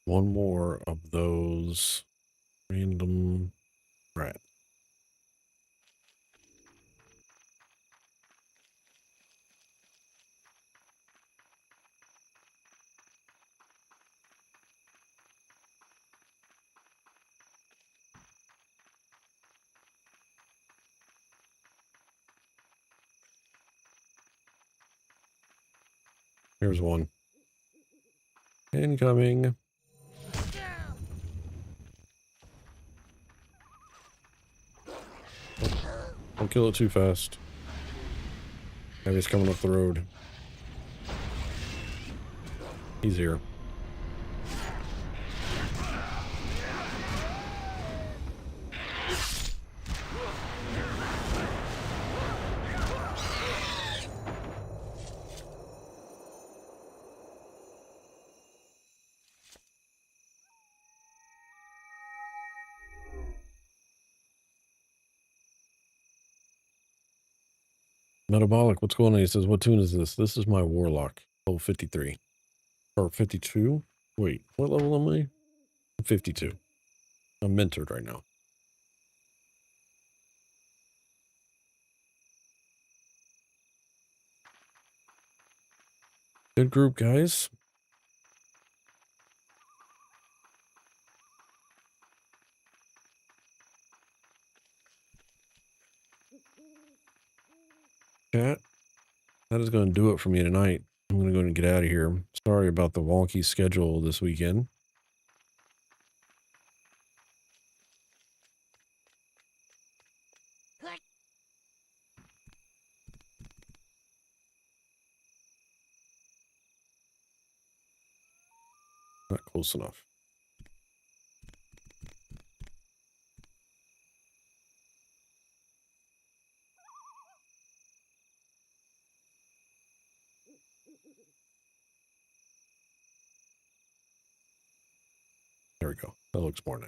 One more of those random rats. Here's one. Incoming. Don't kill it too fast. Maybe it's coming up the road. He's here. Metabolic, what's going on? He says, what tune is this? This is my Warlock, level 53. Or 52? Wait, what level am I? 52. I'm mentored right now. Good group, guys. Chat, that is going to do it for me tonight. I'm going to go and get out of here. Sorry about the wonky schedule this weekend. Not close enough. There we go. That looks more now.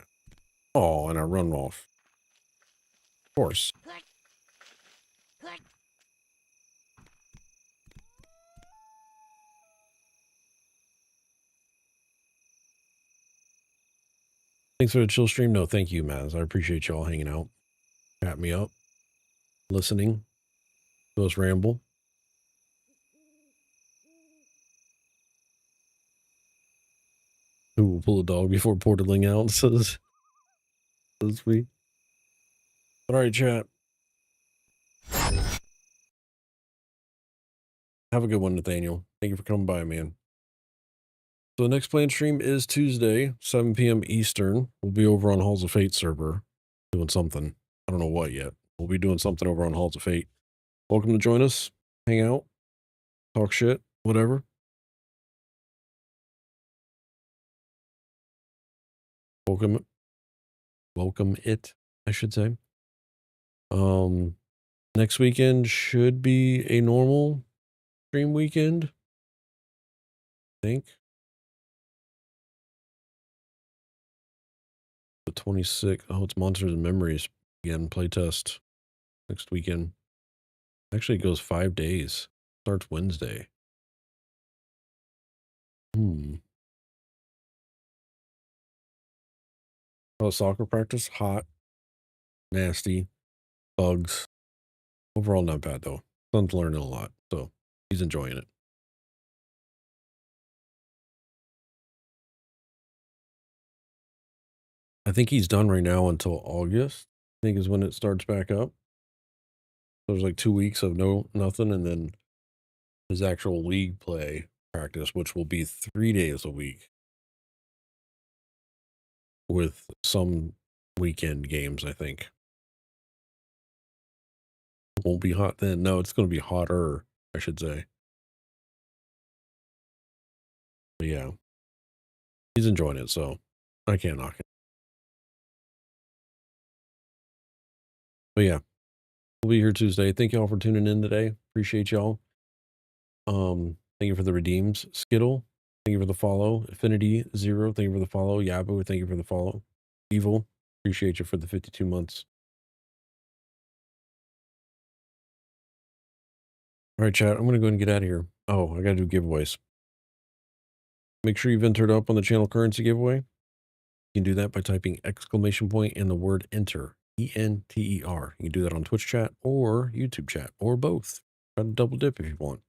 Oh, and I run off. Of course. Thanks for the chill stream. No, thank you, Maz. I appreciate y'all hanging out. Chat me up. Listening to us ramble. Who will pull a dog before portaling out? Says me. All right, chat. Have a good one, Nathaniel. Thank you for coming by, man. So the next planned stream is Tuesday, 7 p.m. Eastern. We'll be over on Halls of Fate server doing something. I don't know what yet. We'll be doing something over on Halls of Fate. Welcome to join us. Hang out. Talk shit. Whatever. Welcome it, I should say. Next weekend should be a normal stream weekend. I think. The 26th. Oh, it's Monsters and Memories again. Playtest next weekend. Actually, it goes 5 days. Starts Wednesday. Oh, soccer practice? Hot. Nasty. Bugs. Overall, not bad, though. Son's learning a lot, so he's enjoying it. I think he's done right now until August, I think is when it starts back up. There's like 2 weeks of nothing, and then his actual league play practice, which will be 3 days a week with some weekend games, I think. It won't be hot then. No, it's going to be hotter, I should say. But yeah, he's enjoying it, so I can't knock it. But yeah, we'll be here Tuesday. Thank y'all for tuning in today. Appreciate y'all. Thank you for the redeems. Skittle, thank you for the follow. Affinity Zero, thank you for the follow. Yabu, thank you for the follow. Evil, appreciate you for the 52 months. All right, chat, I'm going to go ahead and get out of here. Oh, I got to do giveaways. Make sure you've entered up on the channel currency giveaway. You can do that by typing exclamation point and the word enter, E-N-T-E-R. You can do that on Twitch chat or YouTube chat or both. Try to double dip if you want.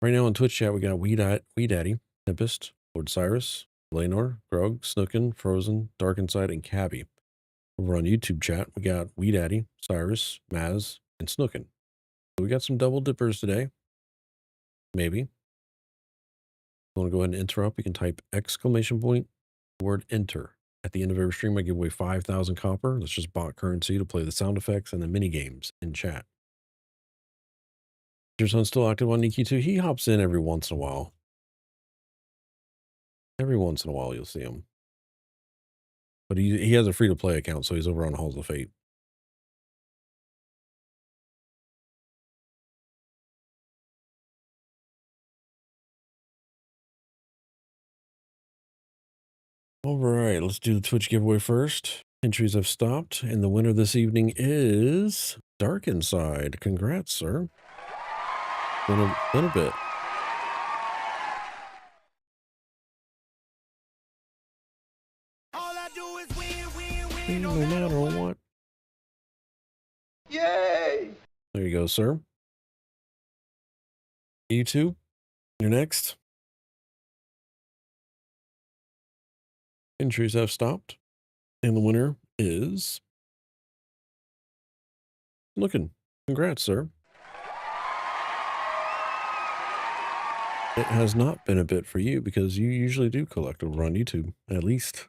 Right now on Twitch chat, we got Wee Daddy, Tempest, Lord Cyrus, Lenor, Grog, Snookin, Frozen, Dark Inside, and Cabby. Over on YouTube chat, we got Wee Daddy, Cyrus, Maz, and Snookin. So we got some double dippers today. Maybe. If you want to go ahead and interrupt, you can type exclamation point, word enter. At the end of every stream, I give away 5,000 copper. That's just bot currency to play the sound effects and the mini games in chat. Your son's still active on Nikki too. He hops in every once in a while. Every once in a while, you'll see him. But he has a free-to-play account, so he's over on Halls of Fate. All right, let's do the Twitch giveaway first. Entries have stopped, and the winner this evening is Dark Inside. Congrats, sir. Been a bit. All I do is win, No matter what. Yay! There you go, sir. YouTube, you're next. Entries have stopped, and the winner is Looking. Congrats, sir. It has not been a bit for you because you usually do collect over on YouTube, at least.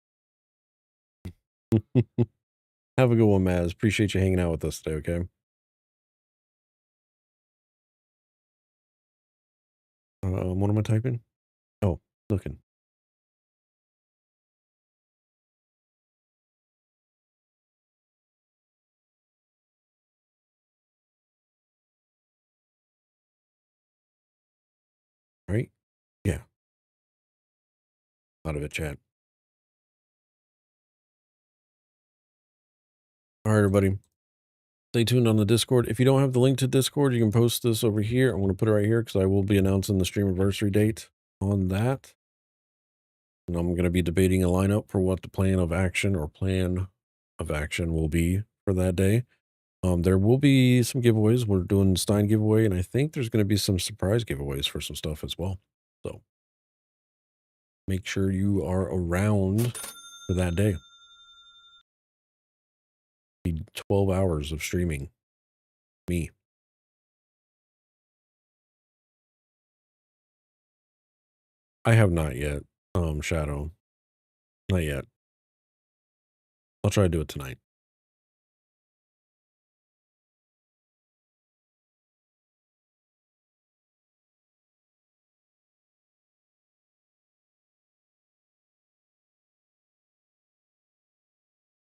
Have a good one, Maz. Appreciate you hanging out with us today, okay? What am I typing? Oh, looking. Right? Yeah. Out of it, chat. All right, everybody. Stay tuned on the Discord. If you don't have the link to Discord, you can post this over here. I'm going to put it right here because I will be announcing the stream anniversary date on that. And I'm going to be debating a lineup for what the plan of action will be for that day. There will be some giveaways. We're doing Stein giveaway, and I think there's going to be some surprise giveaways for some stuff as well. So make sure you are around for that day. Be 12 hours of streaming. Me. I have not yet. Shadow. Not yet. I'll try to do it tonight.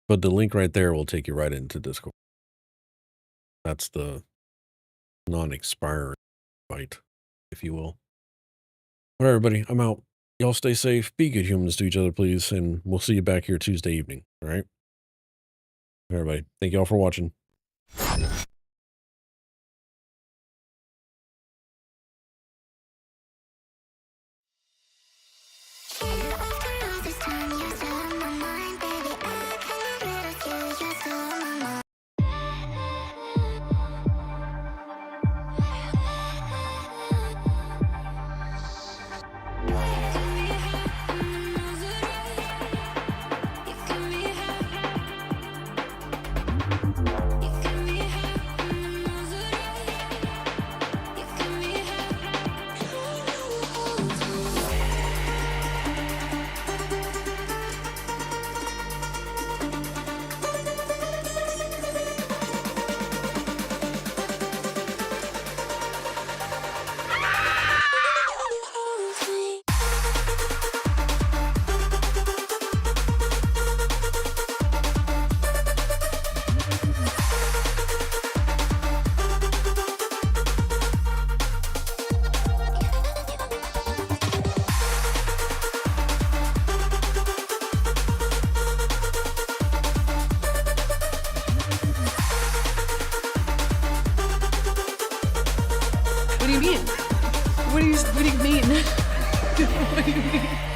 But the link right there will take you right into Discord. That's the non-expiring bite, if you will. All right, everybody, I'm out. Y'all stay safe. Be good humans to each other, please. And we'll see you back here Tuesday evening. All right? Everybody, thank y'all for watching. What do you mean? What do you mean? What do you mean?